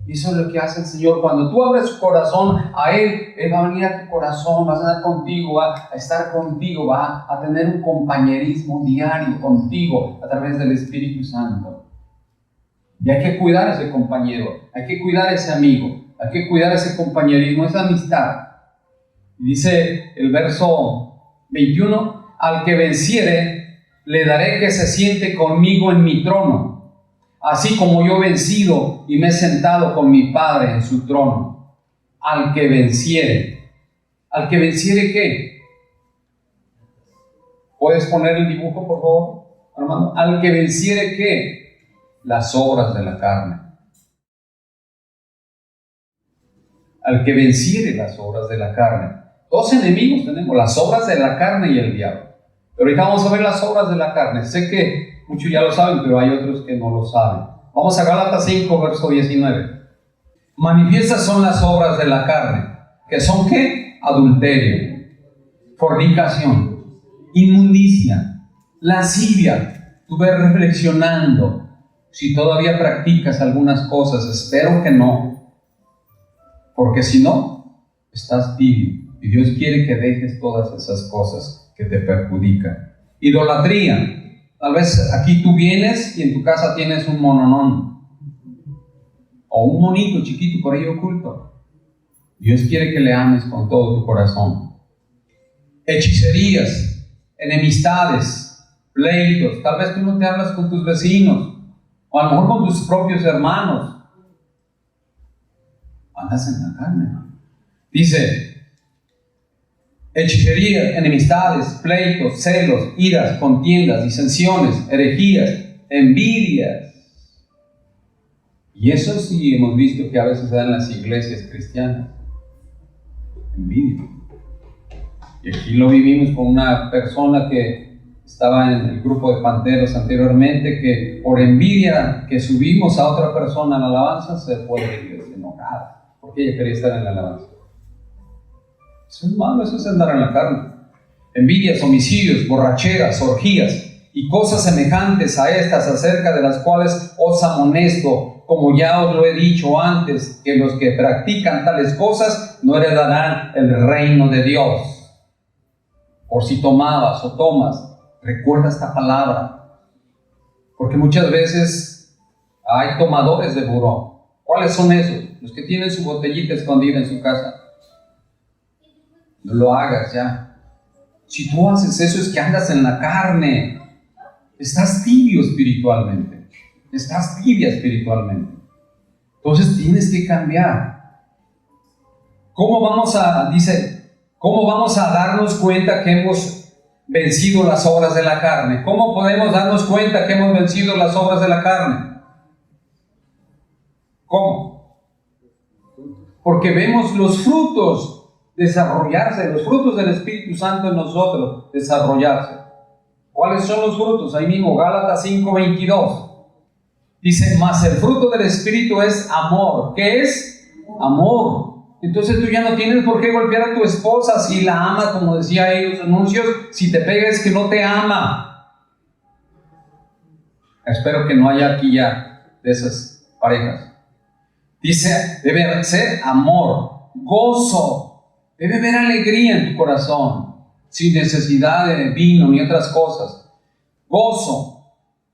Y eso es lo que hace el Señor. Cuando tú abres tu corazón a Él, Él va a venir a tu corazón, va a estar contigo, va a estar contigo, va a tener un compañerismo diario contigo a través del Espíritu Santo. Y hay que cuidar a ese compañero, hay que cuidar a ese amigo, hay que cuidar ese compañerismo, esa amistad. Y dice el verso 21, al que venciere, le daré que se siente conmigo en mi trono, así como yo he vencido y me he sentado con mi Padre en su trono. Al que venciere. ¿Al que venciere qué? ¿Puedes poner el dibujo, por favor, hermano? Al que venciere qué? Las obras de la carne. Al que venciere las obras de la carne. Dos enemigos tenemos, las obras de la carne y el diablo. Pero ahorita vamos a ver las obras de la carne. Sé que muchos ya lo saben, pero hay otros que no lo saben. Vamos a Gálatas 5, verso 19. Manifiestas son las obras de la carne, que son ¿qué? Adulterio, fornicación, inmundicia, lascivia. Tú ves reflexionando. Si todavía practicas algunas cosas, espero que no, porque si no, estás tibio y Dios quiere que dejes todas esas cosas que te perjudican. Idolatría. Tal vez aquí tú vienes y en tu casa tienes un mononón o un monito chiquito por ahí oculto. Dios quiere que le ames con todo tu corazón. Hechicerías, enemistades, pleitos. Tal vez tú no te hablas con tus vecinos o a lo mejor con tus propios hermanos. Andas en la carne. Dice, hechicería, enemistades, pleitos, celos, iras, contiendas, disensiones, herejías, envidias. Y eso sí hemos visto que a veces se da en las iglesias cristianas. Envidia. Y aquí lo vivimos con una persona que estaba en el grupo de panteros anteriormente, que por envidia que subimos a otra persona en la alabanza, se fue de la iglesia enojada, porque ella quería estar en la alabanza. Eso es malo, eso es andar en la carne. Envidias, homicidios, borracheras, orgías y cosas semejantes a estas, acerca de las cuales os amonesto, como ya os lo he dicho antes, que los que practican tales cosas no heredarán el reino de Dios. Por si tomabas o tomas, recuerda esta palabra, porque muchas veces hay tomadores de buró. ¿Cuáles son esos? Los que tienen su botellita escondida en su casa. No lo hagas ya. Si tú haces eso, es que andas en la carne. Estás tibio espiritualmente. Estás tibia espiritualmente. Entonces tienes que cambiar. ¿Cómo vamos a darnos cuenta que hemos vencido las obras de la carne? ¿Cómo podemos darnos cuenta que hemos vencido las obras de la carne? ¿Cómo? Porque vemos los frutos desarrollarse, los frutos del Espíritu Santo en nosotros desarrollarse. ¿Cuáles son los frutos? Ahí mismo, Gálatas 5:22. Dice, mas el fruto del Espíritu es amor. ¿Qué es? Amor. Entonces tú ya no tienes por qué golpear a tu esposa si la ama, como decía ahí en los anuncios. Si te pega es que no te ama. Espero que no haya aquí ya de esas parejas. Dice, debe ser amor, gozo, debe haber alegría en tu corazón, sin necesidad de vino ni otras cosas. Gozo,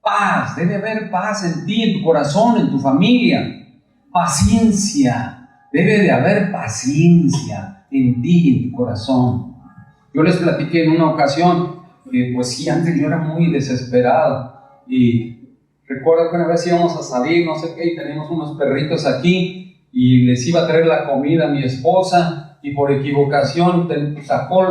paz, debe haber paz en ti, en tu corazón, en tu familia. Paciencia. Debe de haber paciencia en ti, en tu corazón. Yo les platiqué en una ocasión que pues sí, antes yo era muy desesperado y recuerdo que una vez íbamos a salir, no sé qué, y teníamos unos perritos aquí y les iba a traer la comida a mi esposa y por equivocación sacó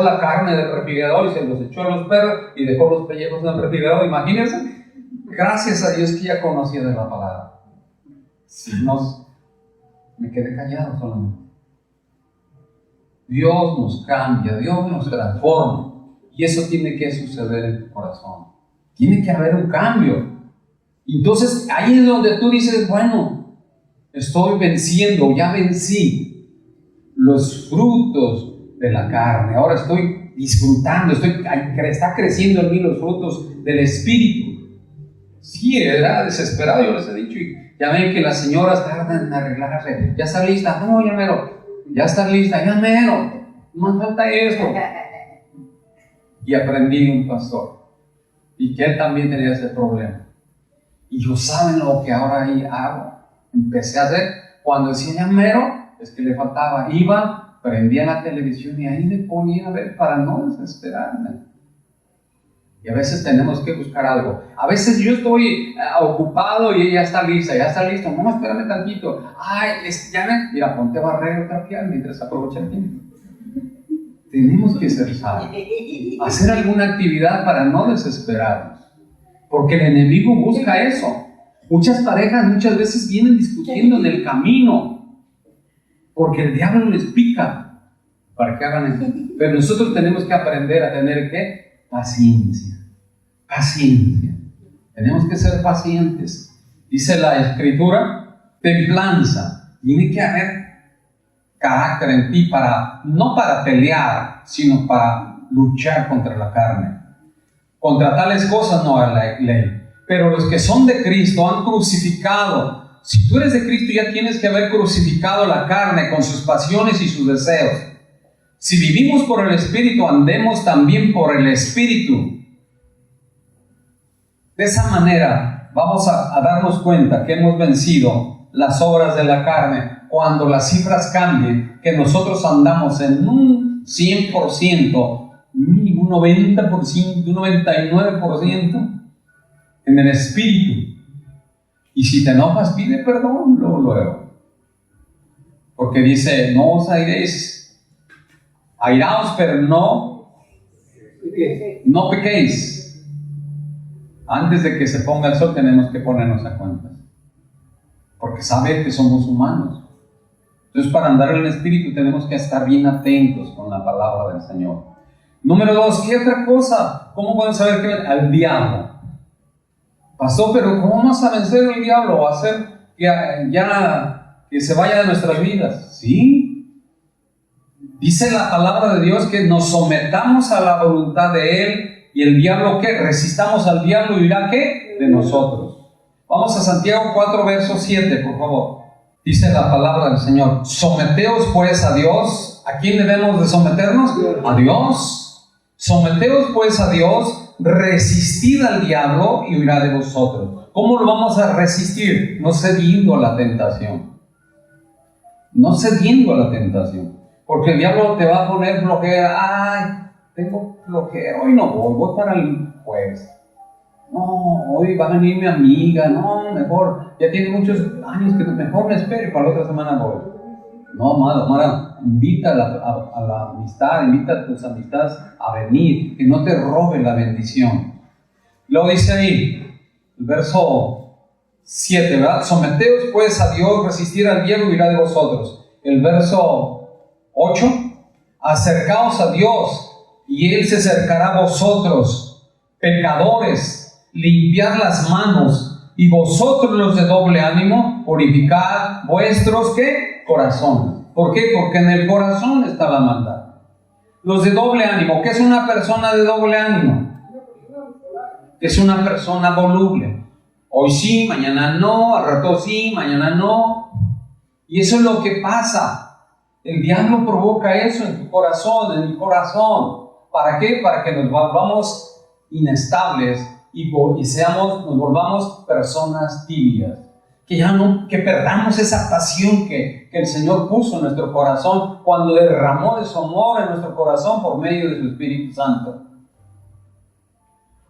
la carne del refrigerador y se los echó a los perros y dejó los pellejos en el refrigerador. Imagínense, gracias a Dios que ya conocía de la palabra. Si no, me quedé callado solamente. Dios nos cambia, Dios nos transforma y eso tiene que suceder en tu corazón. Tiene que haber un cambio. Entonces ahí es donde tú dices, bueno, estoy venciendo, ya vencí los frutos de la carne, ahora estoy disfrutando, está creciendo en mí los frutos del Espíritu. Sí, era desesperado, yo les he dicho, y ya ven que las señoras tardan en arreglarse. ¿Ya está lista? No, ya mero. ¿Ya está lista? Ya mero. No me falta esto. Y aprendí de un pastor. Y que él también tenía ese problema. Y yo, ¿saben lo que ahora ahí hago? Empecé a hacer. Cuando decía ya mero, es que le faltaba. Iba, prendía la televisión y ahí le ponía a ver para no desesperarme. Y a veces tenemos que buscar algo. A veces yo estoy ocupado y ella está lista, ya está listo. No, espérame tantito. Ay, mira, ponte a barrer o trapear mientras aprovecha el tiempo. Tenemos que ser sabios. Hacer alguna actividad para no desesperarnos. Porque el enemigo busca eso. Muchas parejas muchas veces vienen discutiendo en el camino. Porque el diablo les pica para que hagan eso. Pero nosotros tenemos que aprender a tener ¿qué? Paciencia. Tenemos que ser pacientes. Dice la Escritura, templanza. Tiene que haber carácter en ti no para pelear, sino para luchar contra la carne. Contra tales cosas no hay ley. Pero los que son de Cristo han crucificado. Si tú eres de Cristo ya tienes que haber crucificado la carne con sus pasiones y sus deseos. Si vivimos por el Espíritu, andemos también por el Espíritu. De esa manera vamos a darnos cuenta que hemos vencido las obras de la carne cuando las cifras cambien, que nosotros andamos en un 100%, mínimo un 90%, un 99% en el Espíritu. Y si te enojas, pide perdón luego. Porque dice, no os airéis, airaos, pero no pequéis. Antes de que se ponga el sol tenemos que ponernos a cuentas. Porque sabe que somos humanos. Entonces para andar en el Espíritu tenemos que estar bien atentos con la palabra del Señor. Número 2, ¿qué otra cosa? ¿Cómo podemos saber que al diablo? Pastor, pero ¿cómo vamos a vencer al diablo? ¿O hacer que se vaya de nuestras vidas? ¿Sí? Dice la palabra de Dios que nos sometamos a la voluntad de Él. ¿Y el diablo qué? Resistamos al diablo y irá ¿qué? De nosotros. Vamos a Santiago 4, verso 7, por favor. Dice la palabra del Señor. Someteos pues a Dios. ¿A quién debemos de someternos? A Dios. Someteos pues a Dios. Resistid al diablo y huirá de vosotros. ¿Cómo lo vamos a resistir? No cediendo a la tentación. No cediendo a la tentación. Porque el diablo te va a poner flojera. Ay, tengo flojera, hoy no voy para el jueves. No, hoy va a venir mi amiga, no, mejor, ya tiene muchos años que mejor me espere, para la otra semana voy. No, amada, invita a la amistad, invita a tus amistades a venir, que no te robe la bendición. Luego dice ahí, el verso 7, ¿verdad? Someteos pues a Dios, resistir al diablo y huirá de vosotros. El verso 8, acercaos a Dios y Él se acercará a vosotros. Pecadores, limpiad las manos, y vosotros los de doble ánimo, purificad vuestros, ¿qué? Corazones. ¿Por qué? Porque en el corazón está la maldad. Los de doble ánimo, ¿qué es una persona de doble ánimo? Es una persona voluble. Hoy sí, mañana no, al rato sí, mañana no. Y eso es lo que pasa. El diablo provoca eso en tu corazón, en mi corazón. ¿Para qué? Para que nos volvamos inestables y nos volvamos personas tibias. Que perdamos esa pasión que el Señor puso en nuestro corazón cuando derramó de su amor en nuestro corazón por medio de su Espíritu Santo.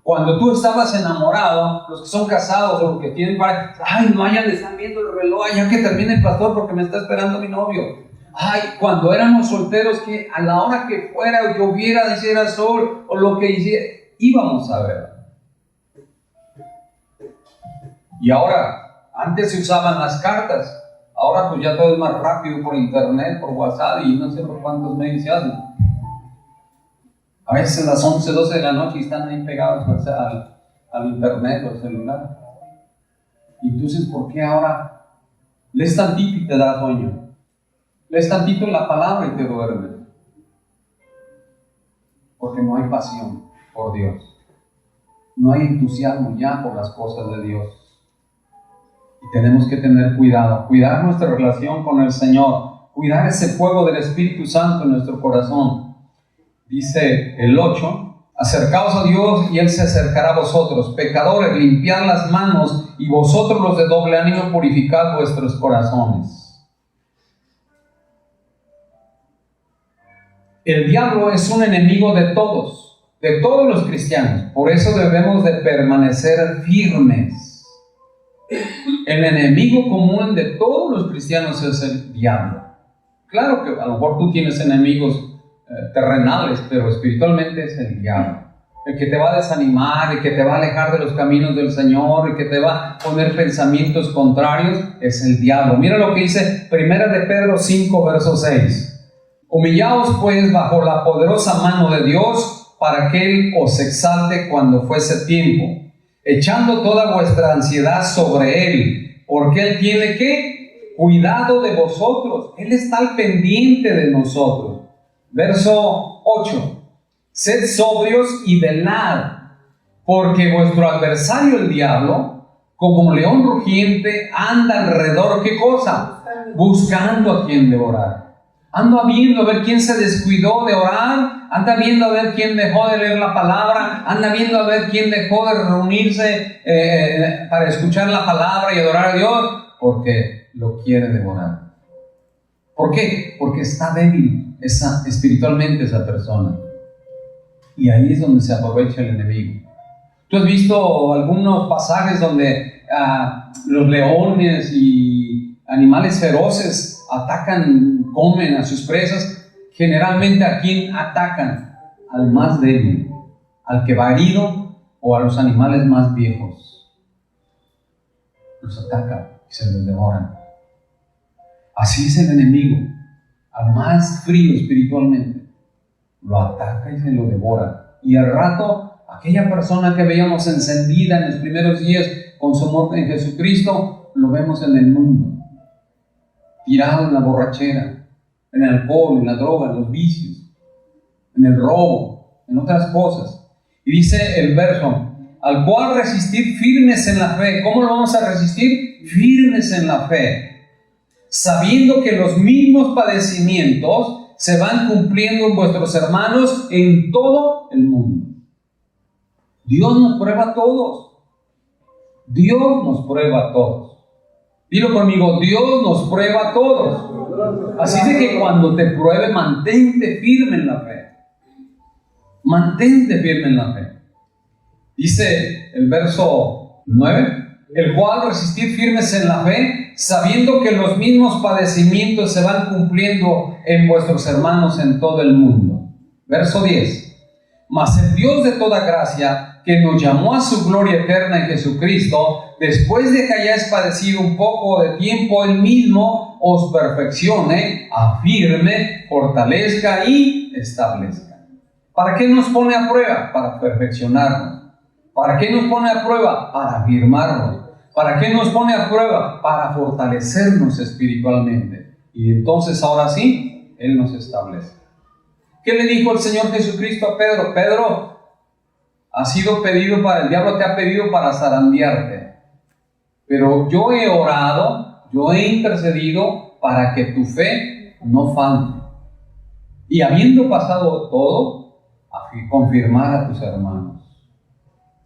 Cuando tú estabas enamorado, los que son casados o los que tienen pareja, ay, no, ya le están viendo el reloj, ya que termine el pastor porque me está esperando mi novio. Ay, cuando éramos solteros, que a la hora que fuera, lloviera, hiciera sol o lo que hiciera, íbamos a ver. Y ahora, antes se usaban las cartas, ahora pues ya todo es más rápido por internet, por WhatsApp y no sé por cuántos medios se hacen. A veces a las 11, 12 de la noche están ahí pegados al internet o al celular. Y entonces, ¿por qué ahora lees tantito y te da sueño? Lees tantito la palabra y te duermes. Porque no hay pasión por Dios. No hay entusiasmo ya por las cosas de Dios. Y tenemos que tener cuidado. Cuidar nuestra relación con el Señor. Cuidar ese fuego del Espíritu Santo en nuestro corazón. Dice el 8, acercaos a Dios y Él se acercará a vosotros. Pecadores, limpiad las manos, y vosotros los de doble ánimo, purificad vuestros corazones. El diablo es un enemigo de todos los cristianos. Por eso debemos de permanecer firmes. El enemigo común de todos los cristianos es el diablo. Claro que a lo mejor tú tienes enemigos terrenales, pero espiritualmente es el diablo. El que te va a desanimar, el que te va a alejar de los caminos del Señor, el que te va a poner pensamientos contrarios, es el diablo. Mira lo que dice 1 de Pedro 5, verso 6. Humillaos pues bajo la poderosa mano de Dios, para que Él os exalte cuando fuese tiempo, echando toda vuestra ansiedad sobre Él, porque Él tiene ¿qué? Cuidado de vosotros. Él está al pendiente de nosotros. Verso 8. Sed sobrios y velad, porque vuestro adversario el diablo, como un león rugiente, anda alrededor, ¿qué cosa? Buscando a quien devorar. Anda viendo a ver quién se descuidó de orar, anda viendo a ver quién dejó de leer la palabra, anda viendo a ver quién dejó de reunirse para escuchar la palabra y adorar a Dios, porque lo quiere devorar. ¿Por qué? Porque está débil espiritualmente esa persona. Y ahí es donde se aprovecha el enemigo. ¿Tú has visto algunos pasajes donde los leones y animales feroces atacan, comen a sus presas? Generalmente, ¿a quién atacan? Al más débil, al que va herido o a los animales más viejos. Los atacan y se los devoran. Así es el enemigo. Al más frío espiritualmente, lo ataca y se lo devora. Y al rato, aquella persona que veíamos encendida en los primeros días con su amor en Jesucristo, lo vemos en el mundo, tirado en la borrachera, en el alcohol, en la droga, en los vicios, en el robo, en otras cosas. Y dice el verso, al cual resistir firmes en la fe. ¿Cómo lo vamos a resistir? Firmes en la fe, sabiendo que los mismos padecimientos se van cumpliendo en vuestros hermanos en todo el mundo. Dios nos prueba a todos. Dios nos prueba a todos. Dilo conmigo, Dios nos prueba a todos. Así de que cuando te pruebe, mantente firme en la fe. Mantente firme en la fe. Dice el verso 9, el cual resistir firmes en la fe, sabiendo que los mismos padecimientos se van cumpliendo en vuestros hermanos en todo el mundo. Verso 10. Mas el Dios de toda gracia, que nos llamó a su gloria eterna en Jesucristo, después de que hayáis padecido un poco de tiempo, Él mismo os perfeccione, afirme, fortalezca y establezca. ¿Para qué nos pone a prueba? Para perfeccionarnos. ¿Para qué nos pone a prueba? Para afirmarnos. ¿Para qué nos pone a prueba? Para fortalecernos espiritualmente. Y entonces ahora sí, Él nos establece. ¿Qué le dijo el Señor Jesucristo a Pedro? Pedro, has sido pedido para, el diablo te ha pedido para zarandearte. Pero yo he orado, yo he intercedido para que tu fe no falte. Y habiendo pasado todo, confirmar a tus hermanos.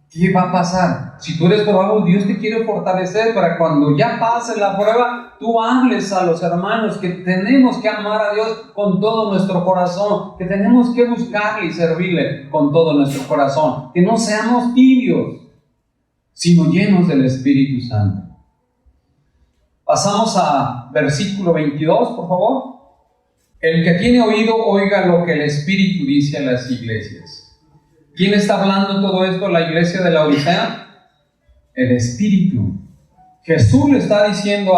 ¿Qué va a pasar? Si tú eres probado, Dios te quiere fortalecer para cuando ya pase la prueba, tú hables a los hermanos que tenemos que amar a Dios con todo nuestro corazón, que tenemos que buscarle y servirle con todo nuestro corazón, que no seamos tibios, sino llenos del Espíritu Santo. Pasamos a versículo 22, por favor. El que tiene oído, oiga lo que el Espíritu dice a las iglesias. ¿Quién está hablando todo esto? ¿La iglesia de la Odisea? El Espíritu. Jesús le está diciendo,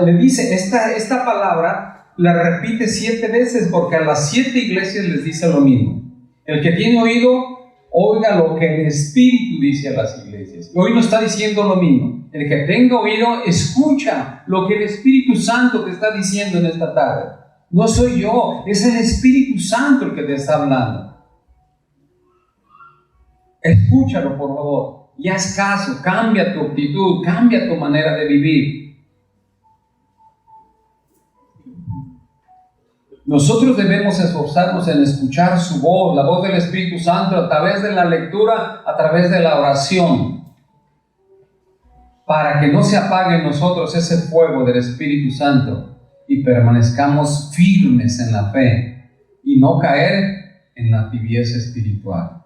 le dice, esta palabra la repite 7 veces porque a las 7 iglesias les dice lo mismo. El que tiene oído, oiga lo que el Espíritu dice a las iglesias. Y hoy nos está diciendo lo mismo. El que tenga oído, escucha lo que el Espíritu Santo te está diciendo en esta tarde. No soy yo, es el Espíritu Santo el que te está hablando. Escúchalo, por favor, y haz caso, cambia tu actitud, cambia tu manera de vivir. Nosotros debemos esforzarnos en escuchar su voz, la voz del Espíritu Santo, a través de la lectura, a través de la oración, para que no se apague en nosotros ese fuego del Espíritu Santo y permanezcamos firmes en la fe y no caer en la tibieza espiritual.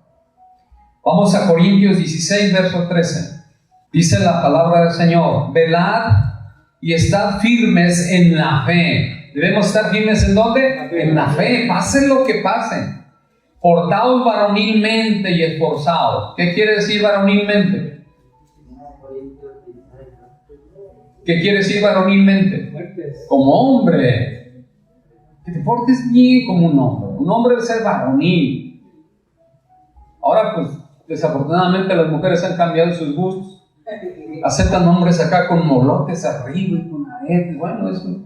Vamos a Corintios 16, verso 13. Dice la palabra del Señor: velad y estad firmes en la fe. Debemos estar firmes ¿en dónde? En la fe, pase lo que pase. Portaos varonilmente y esforzaos. ¿Qué quiere decir varonilmente? ¿Qué quiere decir varonilmente? Como hombre. Que te portes bien como un hombre. Un hombre debe ser varonil. Ahora pues, desafortunadamente las mujeres han cambiado sus gustos. Aceptan hombres acá con molotes arriba y con aretes. Bueno, eso.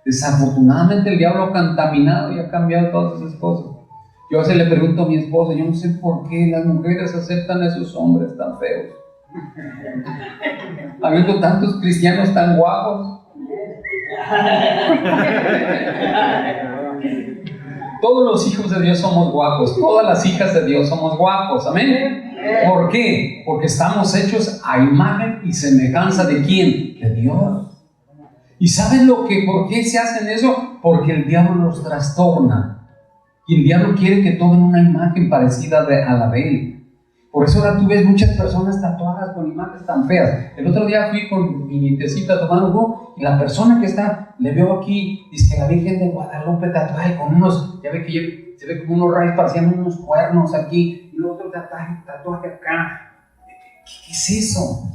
Desafortunadamente el diablo ha contaminado y ha cambiado todas esas cosas. Yo a veces le pregunto a mi esposa, yo no sé por qué las mujeres aceptan a esos hombres tan feos. Habiendo tantos cristianos tan guapos. Todos los hijos de Dios somos guapos, todas las hijas de Dios somos guapos, amén. ¿Por qué? Porque estamos hechos a imagen y semejanza de ¿quién? De Dios. ¿Y saben por qué se hacen eso? Porque el diablo los trastorna. Y el diablo quiere que tomen una imagen parecida a la de él. Por eso ahora tú ves muchas personas tatuadas con imágenes tan feas. El otro día fui con mi nietecita tomando un jugo y la persona que está, le veo aquí, dice que la Virgen de Guadalupe tatuada y con unos, ya ve que se ve como unos rayos, parecían unos cuernos aquí, y el otro tatuaje acá. ¿Qué es eso?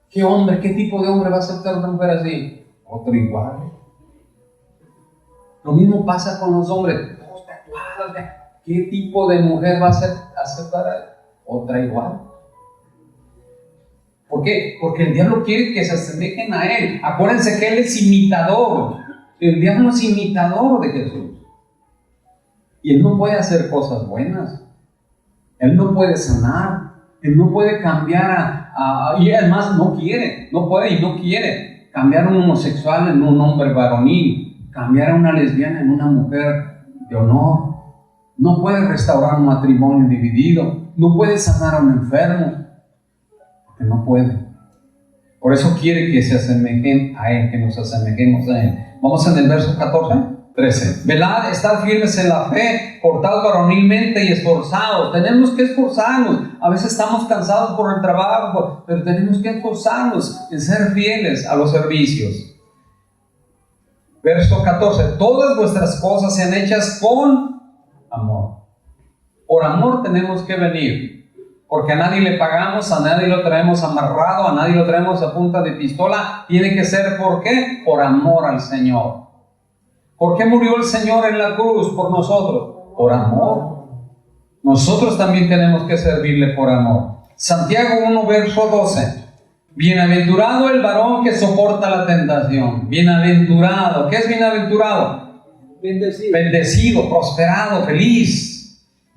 ¿Qué hombre, qué tipo de hombre va a aceptar una mujer así? Otro igual. Lo mismo pasa con los hombres, todos tatuados. ¿Qué tipo de mujer va a aceptar a otra igual? ¿Por qué? Porque el diablo quiere que se asemejen a él. Acuérdense que él es imitador. El diablo es imitador de Jesús. Y él no puede hacer cosas buenas. Él no puede sanar. Él no puede cambiar y además no puede y no quiere cambiar a un homosexual en un hombre varonil, cambiar a una lesbiana en una mujer de honor. No puede restaurar un matrimonio dividido, no puede sanar a un enfermo, porque no puede. Por eso quiere que se asemejen a él, que nos asemejemos a él. Vamos en el verso 13. Velad, estad firmes en la fe, portaos varonilmente y esforzados. Tenemos que esforzarnos. A veces estamos cansados por el trabajo, pero tenemos que esforzarnos en ser fieles a los servicios. Verso 14. Todas vuestras cosas sean hechas con amor. Por amor tenemos que venir, porque a nadie le pagamos, a nadie lo traemos amarrado, a nadie lo traemos a punta de pistola. Tiene que ser, ¿por qué? Por amor al Señor. ¿Por qué murió el Señor en la cruz por nosotros? Por amor. Nosotros también tenemos que servirle por amor. Santiago 1, verso 12. Bienaventurado el varón que soporta la tentación. Bienaventurado. ¿Qué es bienaventurado? Bendecido. Bendecido, prosperado, feliz.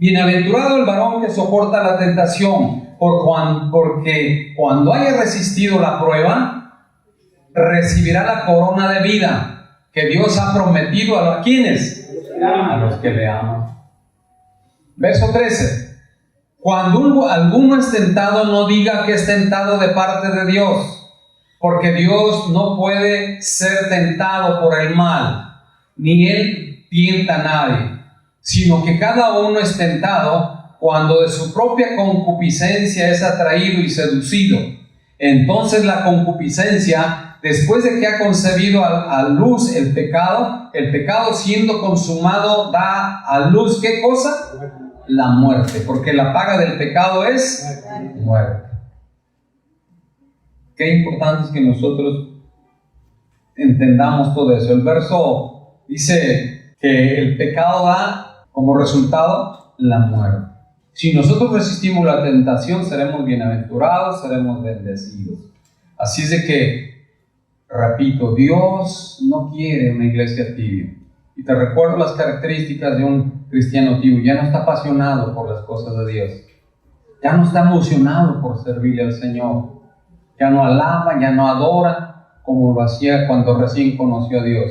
Bienaventurado el varón que soporta la tentación, porque cuando haya resistido la prueba, recibirá la corona de vida que Dios ha prometido ¿a quiénes? A los que le aman. Verso 13. Cuando alguno es tentado, no diga que es tentado de parte de Dios, porque Dios no puede ser tentado por el mal, ni Él tienta a nadie, sino que cada uno es tentado cuando de su propia concupiscencia es atraído y seducido. Entonces la concupiscencia, después de que ha concebido a luz el pecado siendo consumado da a luz, ¿qué cosa? La muerte, porque la paga del pecado es muerte. Qué importante es que nosotros entendamos todo eso. El verso dice que el pecado da como resultado la muerte. Si nosotros resistimos la tentación, seremos bienaventurados, seremos bendecidos. Así es de que, repito, Dios no quiere una iglesia tibia. Y te recuerdo las características de un cristiano tibio. Ya no está apasionado por las cosas de Dios. Ya no está emocionado por servirle al Señor. Ya no alaba, ya no adora como lo hacía cuando recién conoció a Dios.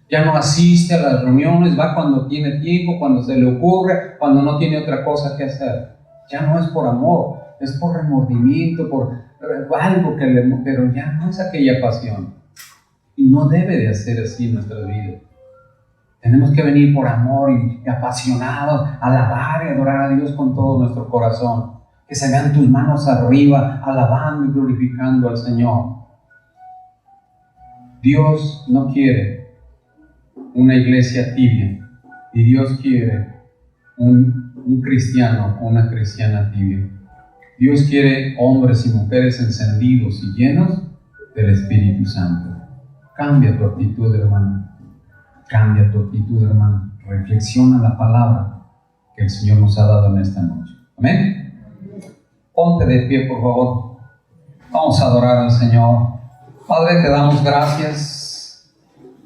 Ya no asiste a las reuniones, va cuando tiene tiempo, cuando se le ocurre, cuando no tiene otra cosa que hacer. Ya no es por amor, es por remordimiento, por algo pero ya no es aquella pasión. Y no debe de ser así en nuestras vidas. Tenemos que venir por amor y apasionados, alabar y adorar a Dios con todo nuestro corazón. Que se vean tus manos arriba, alabando y glorificando al Señor. Dios no quiere una iglesia tibia, y Dios quiere un cristiano o una cristiana tibia. Dios quiere hombres y mujeres encendidos y llenos del Espíritu Santo. Cambia tu actitud, hermano. Cambia tu actitud, hermano. Reflexiona la palabra que el Señor nos ha dado en esta noche. Amén. Ponte de pie, por favor. Vamos a adorar al Señor. Padre, te damos gracias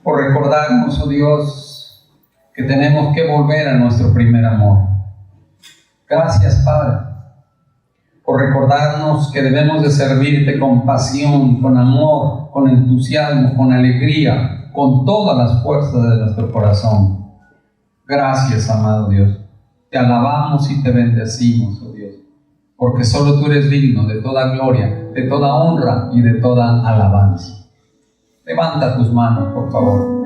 por recordarnos, oh Dios, que tenemos que volver a nuestro primer amor. Gracias, Padre, por recordarnos que debemos de servirte con pasión, con amor, con entusiasmo, con alegría, con todas las fuerzas de nuestro corazón. Gracias, amado Dios. Te alabamos y te bendecimos, oh Dios, porque solo tú eres digno de toda gloria, de toda honra y de toda alabanza. Levanta tus manos, por favor.